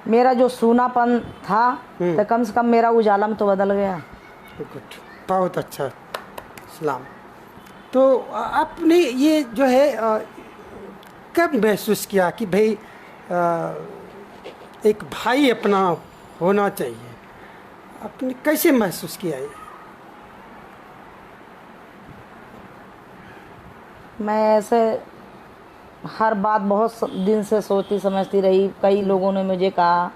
मेरा जो सूनापन था तो कम से कम मेरा उजाला में तो बदल गया। गुड, बहुत अच्छा। सलाम। तो आपने ये जो है कब महसूस किया कि भाई एक भाई अपना होना चाहिए? आपने कैसे महसूस किया ये? मैं ऐसे हर बात बहुत दिन से सोचती समझती रही। कई लोगों ने मुझे कहा,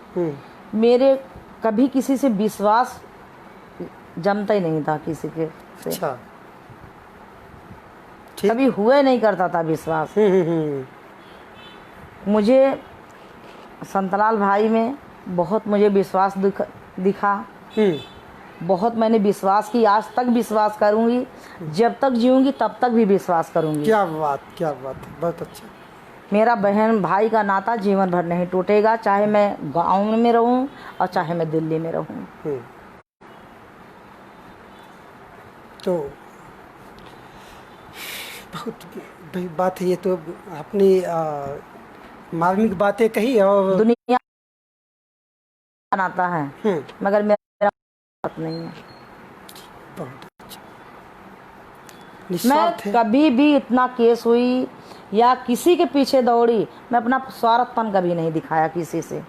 मेरे कभी किसी से विश्वास जमता ही नहीं था किसी के से। अच्छा, ठीक। कभी हुए नहीं करता था विश्वास। मुझे संतलाल भाई में बहुत मुझे विश्वास दिखा। बहुत मैंने विश्वास की, आज तक विश्वास करूंगी, जब तक जीऊंगी तब तक भी विश्वास करूंगी। क्या बात, क्या बात है, बहुत अच्छा। मेरा बहन भाई का नाता जीवन भर नहीं टूटेगा, चाहे मैं गांव में रहूं और चाहे मैं दिल्ली में रहूं। तो बहुत बड़ी बात है ये। तो आपने मार्मिक बातें कही। और दुनिया नाता है मगर मेरा बात नहीं है। बहुत अच्छा। मैं निस्वार्थ है। कभी भी इतना केस हुई या किसी के पीछे दौड़ी, मैं अपना स्वार्थपन कभी नहीं दिखाया किसी से।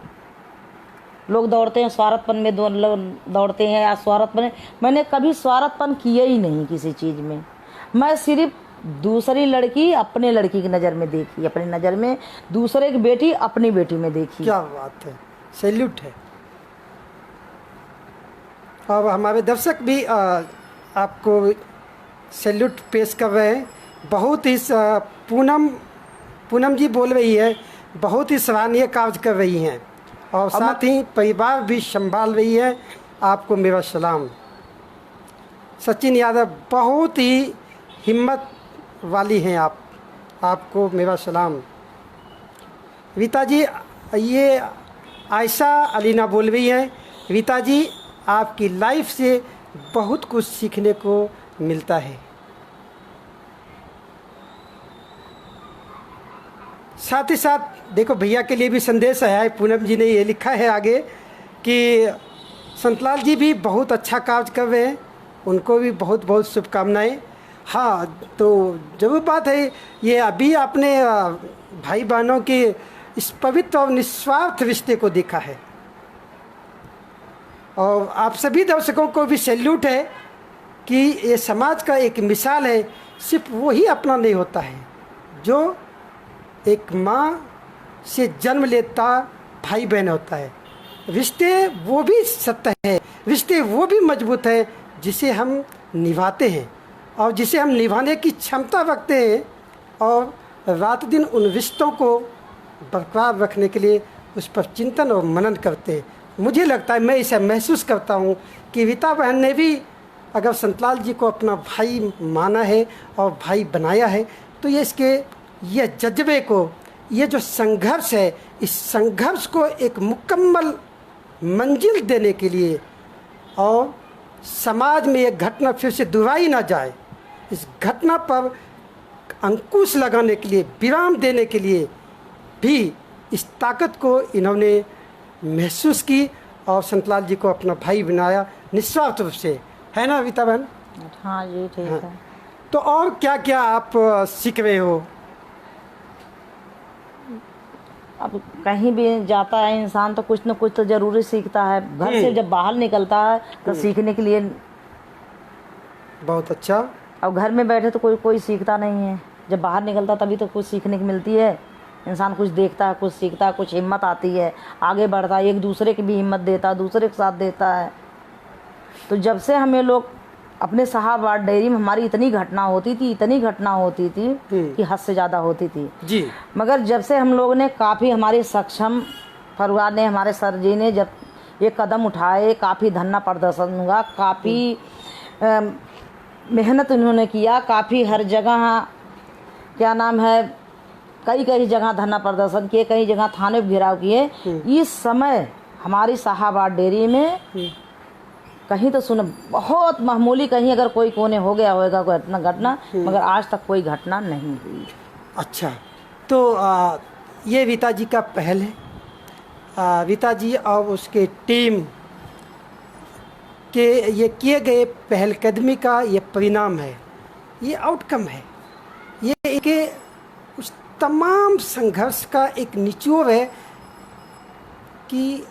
लोग दौड़ते हैं स्वार्थपन में, दौड़ते हैं या स्वार्थपन, मैंने कभी स्वार्थपन किया ही नहीं किसी चीज़ में। मैं सिर्फ दूसरी लड़की अपने लड़की की नज़र में देखी, अपनी नज़र में दूसरे की बेटी अपनी बेटी में देखी। क्या बात है, सैल्यूट है। अब हमारे दर्शक भी आपको सैल्यूट पेश कर रहे हैं। बहुत ही पूनम जी बोल रही है, बहुत ही सराहनीय कार्य कर रही हैं और साथ ही परिवार भी संभाल रही है। आपको मेरा सलाम। सचिन यादव, बहुत ही हिम्मत वाली हैं आप, आपको मेरा सलाम। रीता जी, ये आयशा अलीना बोल रही है, रीता जी आपकी लाइफ से बहुत कुछ सीखने को मिलता है। साथ ही साथ देखो, भैया के लिए भी संदेश आया है। पूनम जी ने ये लिखा है आगे कि संतलाल जी भी बहुत अच्छा कार्य कर रहे हैं, उनको भी बहुत बहुत शुभकामनाएं। हाँ, तो जरूर बात है ये। अभी आपने भाई बहनों के इस पवित्र और निस्वार्थ रिश्ते को देखा है और आप सभी दर्शकों को भी सैल्यूट है कि ये समाज का एक मिसाल है। सिर्फ वही अपना नहीं होता है जो एक माँ से जन्म लेता भाई बहन होता है। रिश्ते वो भी सत्य है, रिश्ते वो भी मजबूत है जिसे हम निभाते हैं और जिसे हम निभाने की क्षमता रखते हैं और रात दिन उन रिश्तों को बरकरार रखने के लिए उस पर चिंतन और मनन करते हैं। मुझे लगता है, मैं इसे महसूस करता हूँ कि रीता बहन ने भी अगर संतलाल जी को अपना भाई माना है और भाई बनाया है, तो ये जज्बे को, ये जो संघर्ष है, इस संघर्ष को एक मुकम्मल मंजिल देने के लिए और समाज में एक घटना फिर से दोहराई ना जाए, इस घटना पर अंकुश लगाने के लिए, विराम देने के लिए भी इस ताकत को इन्होंने महसूस की और संतलाल जी को अपना भाई बनाया निस्वार्थ रूप से। है ना रीता बहन? हाँ जी, ठीक है। तो और क्या क्या आप सीख रहे हो? अब कहीं भी जाता है इंसान तो कुछ न कुछ तो जरूरी सीखता है। घर से जब बाहर निकलता है तो सीखने के लिए। बहुत अच्छा। अब घर में बैठे तो कोई सीखता नहीं है, जब बाहर निकलता तभी तो कुछ सीखने की मिलती है। इंसान कुछ देखता है, कुछ सीखता है, कुछ हिम्मत आती है, आगे बढ़ता है, एक दूसरे की भी हिम्मत देता है, दूसरे के साथ देता है। तो जब से हमें लोग अपने साहबाद डेयरी में हमारी इतनी घटना होती थी कि हद से ज़्यादा होती थी जी। मगर जब से हम लोगों ने काफ़ी, हमारे सक्षम परिवार ने, हमारे सर जी ने जब ये कदम उठाए, काफ़ी धरना प्रदर्शन हुआ, काफ़ी मेहनत उन्होंने किया, काफ़ी हर जगह क्या नाम है कई कई जगह धरना प्रदर्शन किए, कई जगह थाने पे घेराव किए। इस समय हमारी शाहाबाद डेयरी में कहीं तो सुन बहुत मामूली कहीं अगर कोई कोने हो गया होगा कोई घटना, मगर आज तक कोई घटना नहीं हुई। अच्छा, तो ये रीता जी का पहल है। रीता जी और उसके टीम के ये किए गए पहलकदमी का ये परिणाम है, ये आउटकम है, ये एक उस तमाम संघर्ष का एक निचोड़ है कि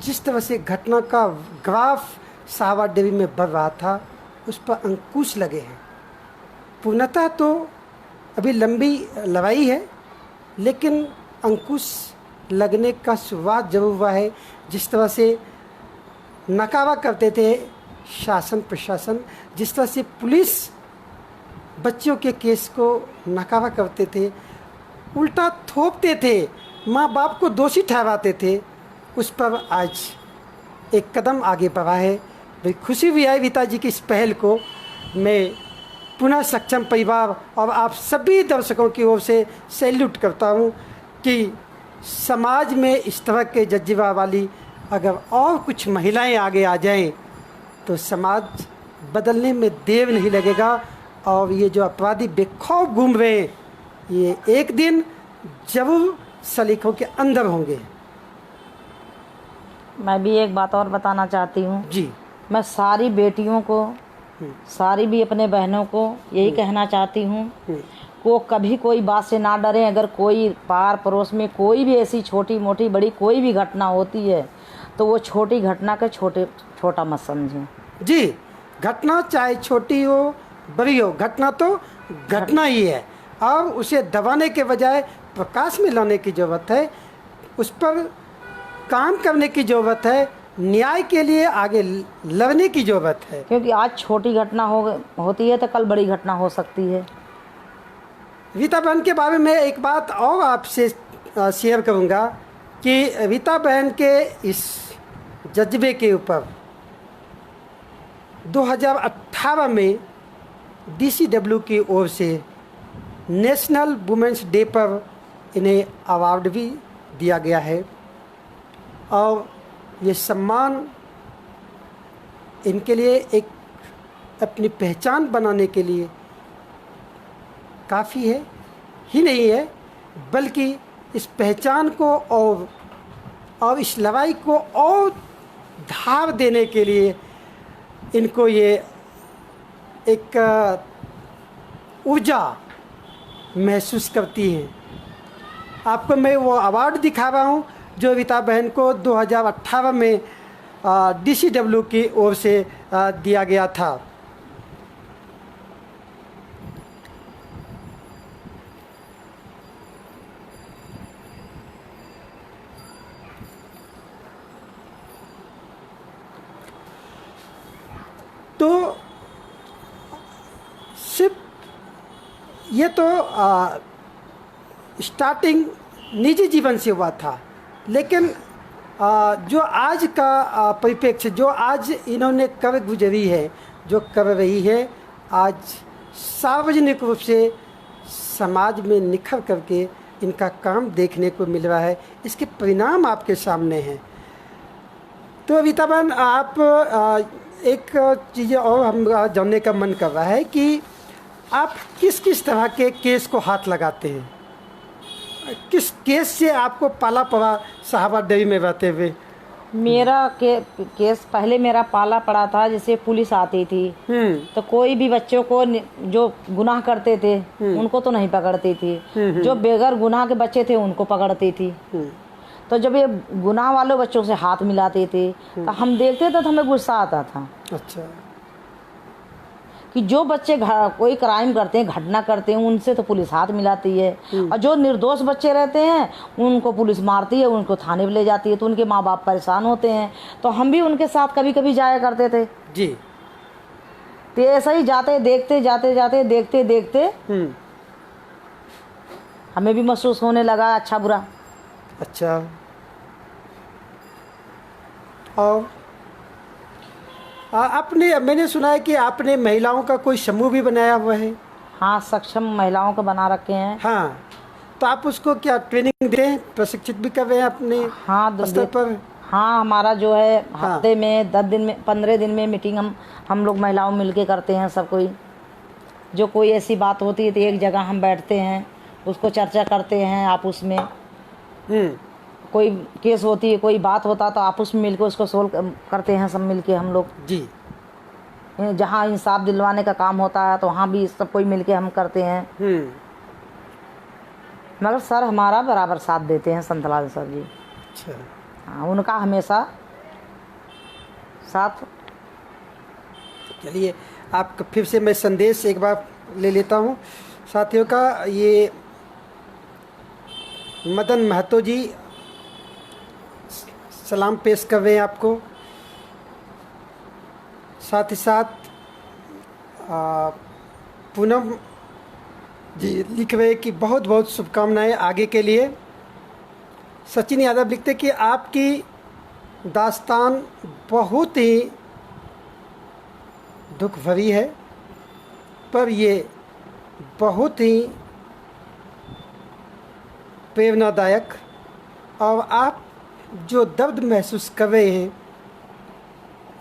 जिस तरह से घटना का ग्राफ शाहाबाद डेयरी में बढ़ रहा था उस पर अंकुश लगे हैं। पूर्णतः तो अभी लंबी लड़ाई है, लेकिन अंकुश लगने का शुरुआत जरूर हुआ है। जिस तरह से नकारा करते थे शासन प्रशासन, जिस तरह से पुलिस बच्चों के केस को नकारा करते थे, उल्टा थोपते थे, माँ बाप को दोषी ठहराते थे, उस पर आज एक कदम आगे बढ़ा है। भाई खुशी भी आई रीता जी की इस पहल को। मैं पुनः सक्षम परिवार और आप सभी दर्शकों की ओर से सैल्यूट करता हूँ कि समाज में इस तरह के जज्बा वाली अगर और कुछ महिलाएं आगे आ जाएं तो समाज बदलने में देर नहीं लगेगा और ये जो अपराधी बेखौफ घूम रहे हैं ये एक दिन जरूर सलीखों के अंदर होंगे। मैं भी एक बात और बताना चाहती हूँ जी। मैं सारी बेटियों को, सारी भी अपने बहनों को यही कहना चाहती हूँ को कभी कोई बात से ना डरें। अगर कोई पार पड़ोस में कोई भी ऐसी छोटी मोटी बड़ी कोई भी घटना होती है तो वो छोटी घटना के छोटा मत समझें। जी, घटना चाहे छोटी हो बड़ी हो, घटना तो घटना ही है और उसे दबाने के बजाय प्रकाश में लाने की ज़रूरत है, उस पर काम करने की ज़रूरत है, न्याय के लिए आगे लड़ने की ज़रूरत है। क्योंकि आज छोटी घटना होती है तो कल बड़ी घटना हो सकती है। रीता बहन के बारे में एक बात और आपसे शेयर करूंगा कि रीता बहन के इस जज्बे के ऊपर 2018 में DCW की ओर से नेशनल वुमेंस डे पर इन्हें अवार्ड भी दिया गया है और ये सम्मान इनके लिए एक अपनी पहचान बनाने के लिए काफ़ी है ही नहीं है, बल्कि इस पहचान को और इस लड़ाई को और धार देने के लिए इनको ये एक ऊर्जा महसूस करती हैं। आपको मैं वो अवार्ड दिखा रहा हूँ जो रीता बहन को 2018 में DCW की ओर से दिया गया था। तो सिर्फ ये तो स्टार्टिंग निजी जीवन से हुआ था, लेकिन जो आज का परिप्रेक्ष्य जो आज इन्होंने कर गुजरी है, जो कर रही है, आज सार्वजनिक रूप से समाज में निखर करके इनका काम देखने को मिल रहा है। इसके परिणाम आपके सामने हैं। तो रीता बहन, आप एक चीज़ और हम जानने का मन कर रहा है कि आप किस किस तरह के केस को हाथ लगाते हैं, किस केस से आपको पाला पड़ा शाहाबाद डेयरी में रहते हुए? मेरा केस पहले मेरा पाला पड़ा था, जैसे पुलिस आती थी तो कोई भी बच्चों को जो गुनाह करते थे उनको तो नहीं पकड़ती थी, जो बेगर गुनाह के बच्चे थे उनको पकड़ती थी। तो जब ये गुनाह वाले बच्चों से हाथ मिलाते थे तो हम देखते थे तो हमें गुस्सा आता था। अच्छा। कि जो बच्चे कोई क्राइम करते हैं, घटना करते हैं, उनसे तो पुलिस हाथ मिलाती है और जो निर्दोष बच्चे रहते हैं उनको पुलिस मारती है, उनको थाने पे ले जाती है, तो उनके माँ बाप परेशान होते हैं। तो हम भी उनके साथ कभी कभी जाया करते थे जी। तो ऐसा ही जाते देखते देखते हमें भी महसूस होने लगा अच्छा बुरा। अच्छा। और आपने, मैंने सुना है कि आपने महिलाओं का कोई समूह भी बनाया हुआ है? हाँ, सक्षम महिलाओं को बना रखे हैं। हाँ, तो आप उसको क्या ट्रेनिंग दे रहे हैं, प्रशिक्षित भी कर रहे हैं अपने हाँ स्तर पर? हाँ, हमारा जो है हाँ। हफ्ते में 10 दिन में 15 दिन में मीटिंग हम लोग महिलाओं मिलके करते हैं। सब कोई जो कोई ऐसी बात होती है तो एक जगह हम बैठते हैं, उसको चर्चा करते हैं आपस में। कोई केस होती है, कोई बात होता तो आपस में मिलके उसको सोल्व करते हैं सब मिलके हम लोग जी। जहाँ इंसाफ दिलवाने का काम होता है तो वहाँ भी सब कोई मिलके हम करते हैं। मगर सर हमारा बराबर साथ देते हैं, संतलाल सर जी। अच्छा। हाँ, उनका हमेशा साथ। चलिए, आपका फिर से मैं संदेश एक बार ले लेता हूँ साथियों का। ये मदन महतो जी सलाम पेश कर रहे हैं आपको। साथ ही साथ पूनम जी लिख रहे हैं कि बहुत बहुत शुभकामनाएं आगे के लिए। सचिन यादव लिखते कि आपकी दास्तान बहुत ही दुख भरी है, पर ये बहुत ही प्रेरणादायक, और आप जो दर्द महसूस कर रहे हैं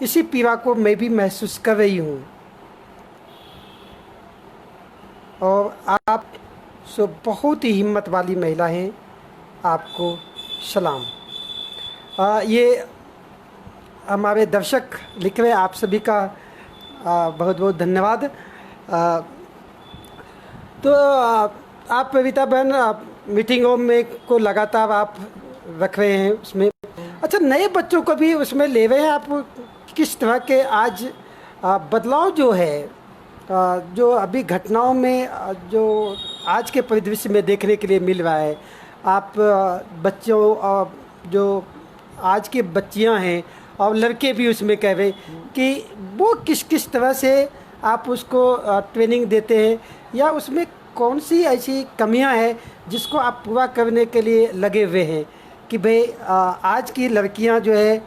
इसी पीड़ा को मैं भी महसूस कर रही हूँ, और आप सो बहुत ही हिम्मत वाली महिला हैं। आपको सलाम। ये हमारे दर्शक लिख रहे हैं, आप सभी का बहुत बहुत धन्यवाद। तो आप कविता बहन मीटिंगों में को लगातार आप रख रहे हैं उसमें। अच्छा, नए बच्चों को भी उसमें ले रहे हैं आप? किस तरह के आज बदलाव जो है, जो अभी घटनाओं में जो आज के परिदृश्य में देखने के लिए मिल रहा है, आप बच्चों जो आज के बच्चियां हैं और लड़के भी उसमें कह रहे कि वो किस किस तरह से आप उसको ट्रेनिंग देते हैं, या उसमें कौन सी ऐसी कमियां हैं जिसको आप पूरा करने के लिए लगे हुए हैं कि भाई आज की लड़कियां जो है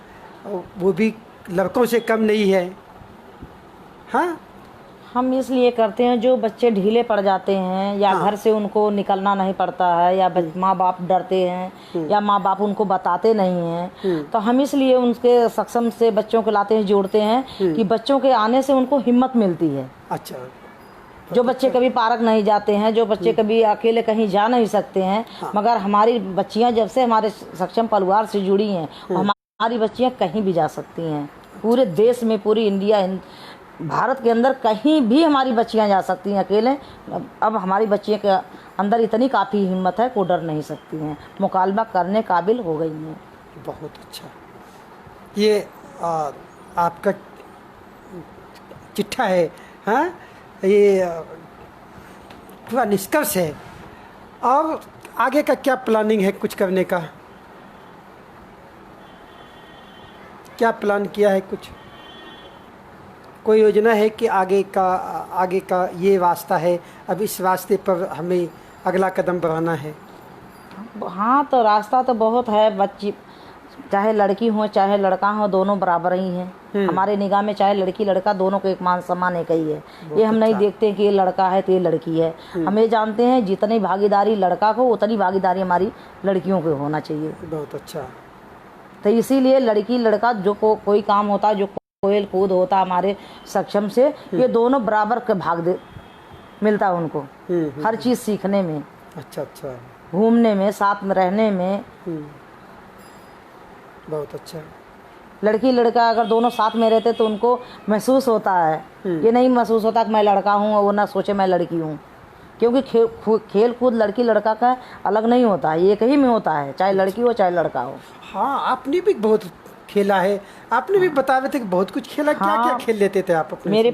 वो भी लड़कों से कम नहीं है? हाँ, हम इसलिए करते हैं जो बच्चे ढीले पड़ जाते हैं या घर से उनको निकलना नहीं पड़ता है, या माँ बाप डरते हैं या माँ बाप उनको बताते नहीं हैं, तो हम इसलिए उनके सक्षम से बच्चों को लाते हैं, जोड़ते हैं कि बच्चों के आने से उनको हिम्मत मिलती है। अच्छा। जो बच्चे कभी पार्क नहीं जाते हैं, जो बच्चे कभी अकेले कहीं जा नहीं सकते हैं, मगर हमारी बच्चियां जब से हमारे सक्षम परिवार से जुड़ी हैं, हमारी बच्चियां कहीं भी जा सकती हैं। पूरे देश में, पूरी इंडिया भारत के अंदर कहीं भी हमारी बच्चियां जा सकती हैं अकेले। अब हमारी बच्चियों के अंदर इतनी काफ़ी हिम्मत है कि वो डर नहीं सकती हैं, मुकालबा करने काबिल हो गई हैं। बहुत अच्छा। ये आपका चिट्ठा है, हाँ, ये पूरा निष्कर्ष है। और आगे का क्या प्लानिंग है कुछ करने का? क्या प्लान किया है? कुछ कोई योजना है कि आगे का ये रास्ता है, अब इस रास्ते पर हमें अगला कदम बढ़ाना है? हाँ, तो रास्ता तो बहुत है। बच्ची चाहे लड़की हो चाहे लड़का हो, दोनों बराबर ही हैं हमारे निगाह में। चाहे लड़की लड़का, दोनों को एक मान सम्मान एक ही है। ये हम नहीं देखते कि ये लड़का है तो ये लड़की है। हम ये जानते हैं जितनी भागीदारी लड़का को उतनी भागीदारी हमारी लड़कियों को होना चाहिए। बहुत अच्छा। तो इसीलिए लड़की लड़का जो कोई काम होता है, जो खेल कूद होता है हमारे सक्षम से, ये दोनों बराबर के भाग दे मिलता है उनको हर चीज़ सीखने में। अच्छा अच्छा। घूमने में, साथ में रहने में। बहुत अच्छा। लड़की लड़का अगर दोनों साथ में रहते तो उनको महसूस होता है, ये नहीं महसूस होता कि मैं लड़का हूँ और वो ना सोचे मैं लड़की हूँ। क्योंकि खेल कूद लड़की लड़का का अलग नहीं होता है, एक ही में होता है, चाहे लड़की हो चाहे लड़का हो। हाँ, आपने भी बहुत खेला है, आपने भी बता रहे थे कि बहुत कुछ खेला। क्या क्या खेल लेते थे आप अपने? मेरे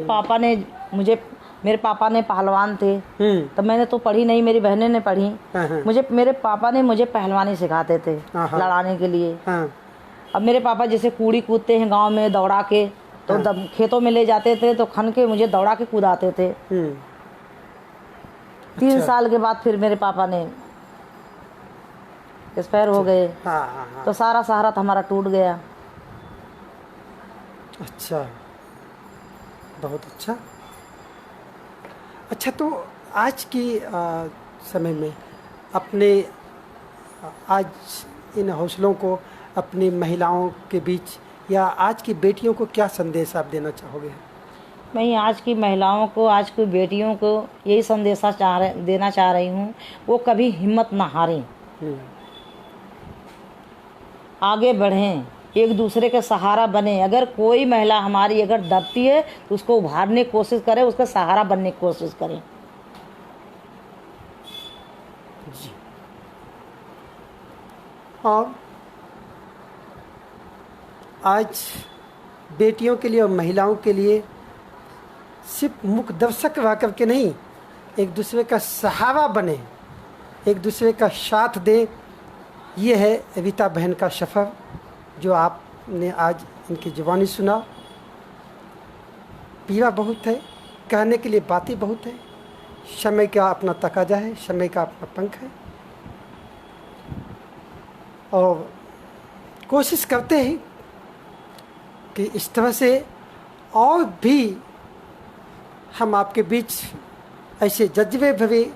पापा ने पहलवान थे, तो मैंने तो पढ़ी नहीं, मेरी बहनें ने पढ़ी। मेरे पापा ने मुझे पहलवानी सिखाते थे लड़ाने के लिए। अब मेरे पापा जैसे कूड़ी कूदते हैं गांव में दौड़ा के, तो खेतों में ले जाते थे तो खन के मुझे दौड़ा के कूदाते थे। 3 साल के बाद फिर मेरे पापा ने एक्सपायर हो गए। तो सारा सहारा तो हमारा टूट गया। अच्छा, बहुत अच्छा। अच्छा, तो आज की समय में अपने आज इन हौसलों को अपनी महिलाओं के बीच या आज की बेटियों को क्या संदेश आप देना चाहोगे? मैं आज की महिलाओं को, आज की बेटियों को यही संदेशा देना चाह रही हूँ, वो कभी हिम्मत ना हारें, आगे बढ़ें, एक दूसरे के सहारा बने। अगर कोई महिला हमारी अगर दबती है तो उसको उभारने की कोशिश करें, उसका सहारा बनने की कोशिश करें। जी। और आज बेटियों के लिए और महिलाओं के लिए सिर्फ मुख दर्शक रह करके नहीं, एक दूसरे का सहारा बने, एक दूसरे का साथ दे। ये है रीता बहन का सफ़र जो आपने आज इनकी ज़ुबानी सुना। पीड़ा बहुत है, कहने के लिए बातें बहुत है, समय का अपना तकाजा है, समय का अपना पंख है, और कोशिश करते हैं कि इस तरह से और भी हम आपके बीच ऐसे जज्बे भरे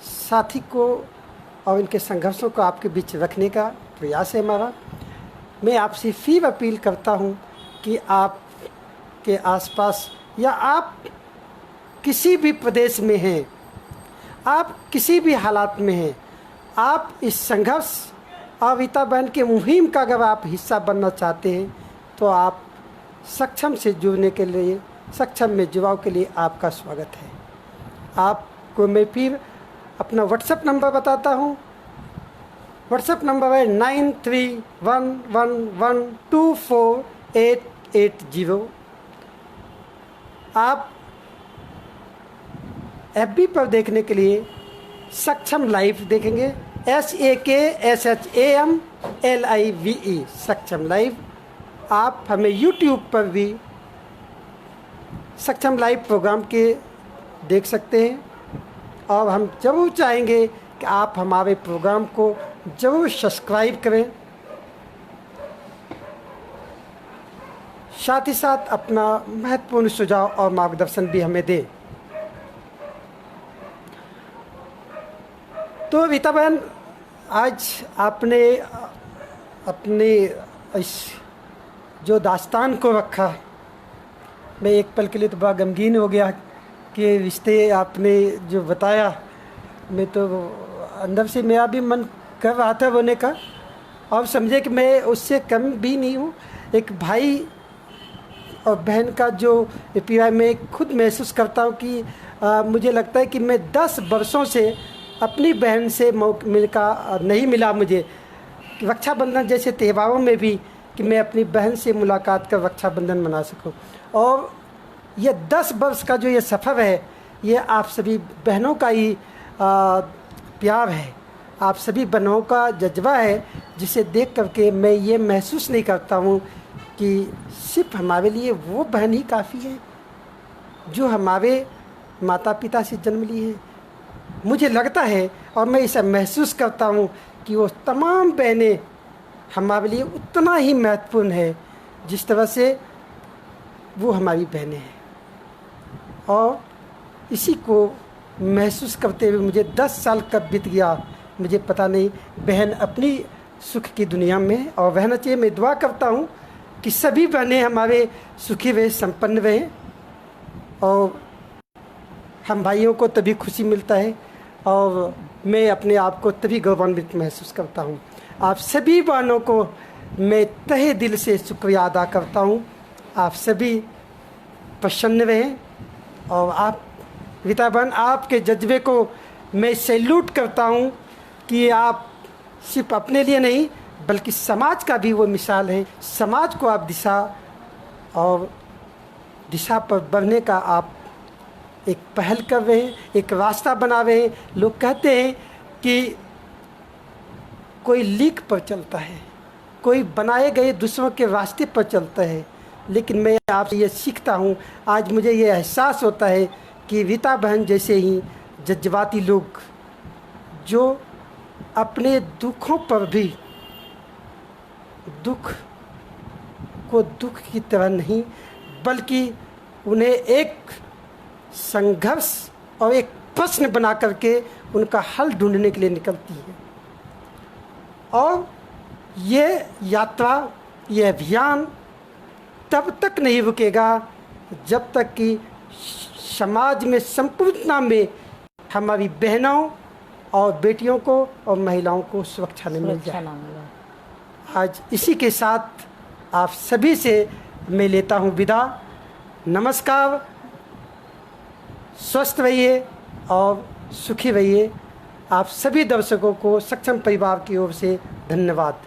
साथी को और इनके संघर्षों को आपके बीच रखने का प्रयास है हमारा। मैं आपसे फिर अपील करता हूं कि आप के आसपास या आप किसी भी प्रदेश में हैं, आप किसी भी हालात में हैं, आप इस संघर्ष और रीता बहन के मुहिम का अगर आप हिस्सा बनना चाहते हैं तो आप सक्षम से जुड़ने के लिए, सक्षम में जुड़ाव के लिए आपका स्वागत है। आपको मैं फिर अपना व्हाट्सएप नंबर बताता हूँ। व्हाट्सएप नंबर है 9311124880। आप FB पर देखने के लिए सक्षम लाइव देखेंगे, SAKSHAMLIVE, सक्षम लाइव। आप हमें YouTube पर भी सक्षम लाइव प्रोग्राम के देख सकते हैं, और हम ज़रूर चाहेंगे कि आप हमारे प्रोग्राम को ज़रूर सब्सक्राइब करें, साथ ही साथ अपना महत्वपूर्ण सुझाव और मार्गदर्शन भी हमें दें। तो रीता बहन, आज आपने अपने इस जो दास्तान को रखा, मैं एक पल के लिए तो बड़ा गमगीन हो गया कि रिश्ते आपने जो बताया, मैं तो अंदर से मेरा भी मन कर रहा था रोने का, और समझे कि मैं उससे कम भी नहीं हूँ। एक भाई और बहन का जो पीड़ा मैं खुद महसूस करता हूँ कि मुझे लगता है कि मैं 10 वर्षों से अपनी बहन से मौका नहीं मिला मुझे, रक्षाबंधन जैसे त्योहारों में भी, कि मैं अपनी बहन से मुलाकात कर रक्षाबंधन मना सकूं। और ये 10 वर्ष का जो ये सफ़र है, ये आप सभी बहनों का ही प्यार है, आप सभी बहनों का जज्बा है, जिसे देख करके मैं ये महसूस नहीं करता हूँ कि सिर्फ हमारे लिए वो बहन ही काफ़ी है जो हमारे माता पिता से जन्म ली है। मुझे लगता है और मैं इसे महसूस करता हूँ कि वो तमाम बहनें हमारे लिए उतना ही महत्वपूर्ण है जिस तरह से वो हमारी बहनें हैं। और इसी को महसूस करते हुए मुझे 10 साल कब बीत गया मुझे पता नहीं। बहन अपनी सुख की दुनिया में और रहना चाहिए। मैं दुआ करता हूँ कि सभी बहनें हमारे सुखी रहे, संपन्न रहें, और हम भाइयों को तभी खुशी मिलता है और मैं अपने आप को तभी गौरवान्वित महसूस करता हूँ। आप सभी बहनों को मैं तहे दिल से शुक्रिया अदा करता हूँ। आप सभी प्रसन्न रहें, और आप रीता बहन, आपके जज्बे को मैं सैल्यूट करता हूँ कि आप सिर्फ अपने लिए नहीं बल्कि समाज का भी वो मिसाल है। समाज को आप दिशा पर बढ़ने का आप एक पहल कर रहे हैं, एक रास्ता बना रहे हैं। लोग कहते हैं कि कोई लीक पर चलता है, कोई बनाए गए दूसरों के रास्ते पर चलता है, लेकिन मैं आपसे ये सीखता हूँ, आज मुझे ये एहसास होता है कि रीता बहन जैसे ही जज्बाती लोग जो अपने दुखों पर भी दुख को दुख की तरह नहीं बल्कि उन्हें एक संघर्ष और एक प्रश्न बना करके उनका हल ढूंढने के लिए निकलती है। और ये यात्रा, ये अभियान तब तक नहीं रुकेगा जब तक कि समाज में संपूर्णता में हमारी बहनों और बेटियों को और महिलाओं को सुरक्षा नहीं मिल जाए। आज इसी के साथ आप सभी से मैं लेता हूँ विदा। नमस्कार, स्वस्थ रहिए और सुखी रहिए। आप सभी दर्शकों को सक्षम परिवार की ओर से धन्यवाद।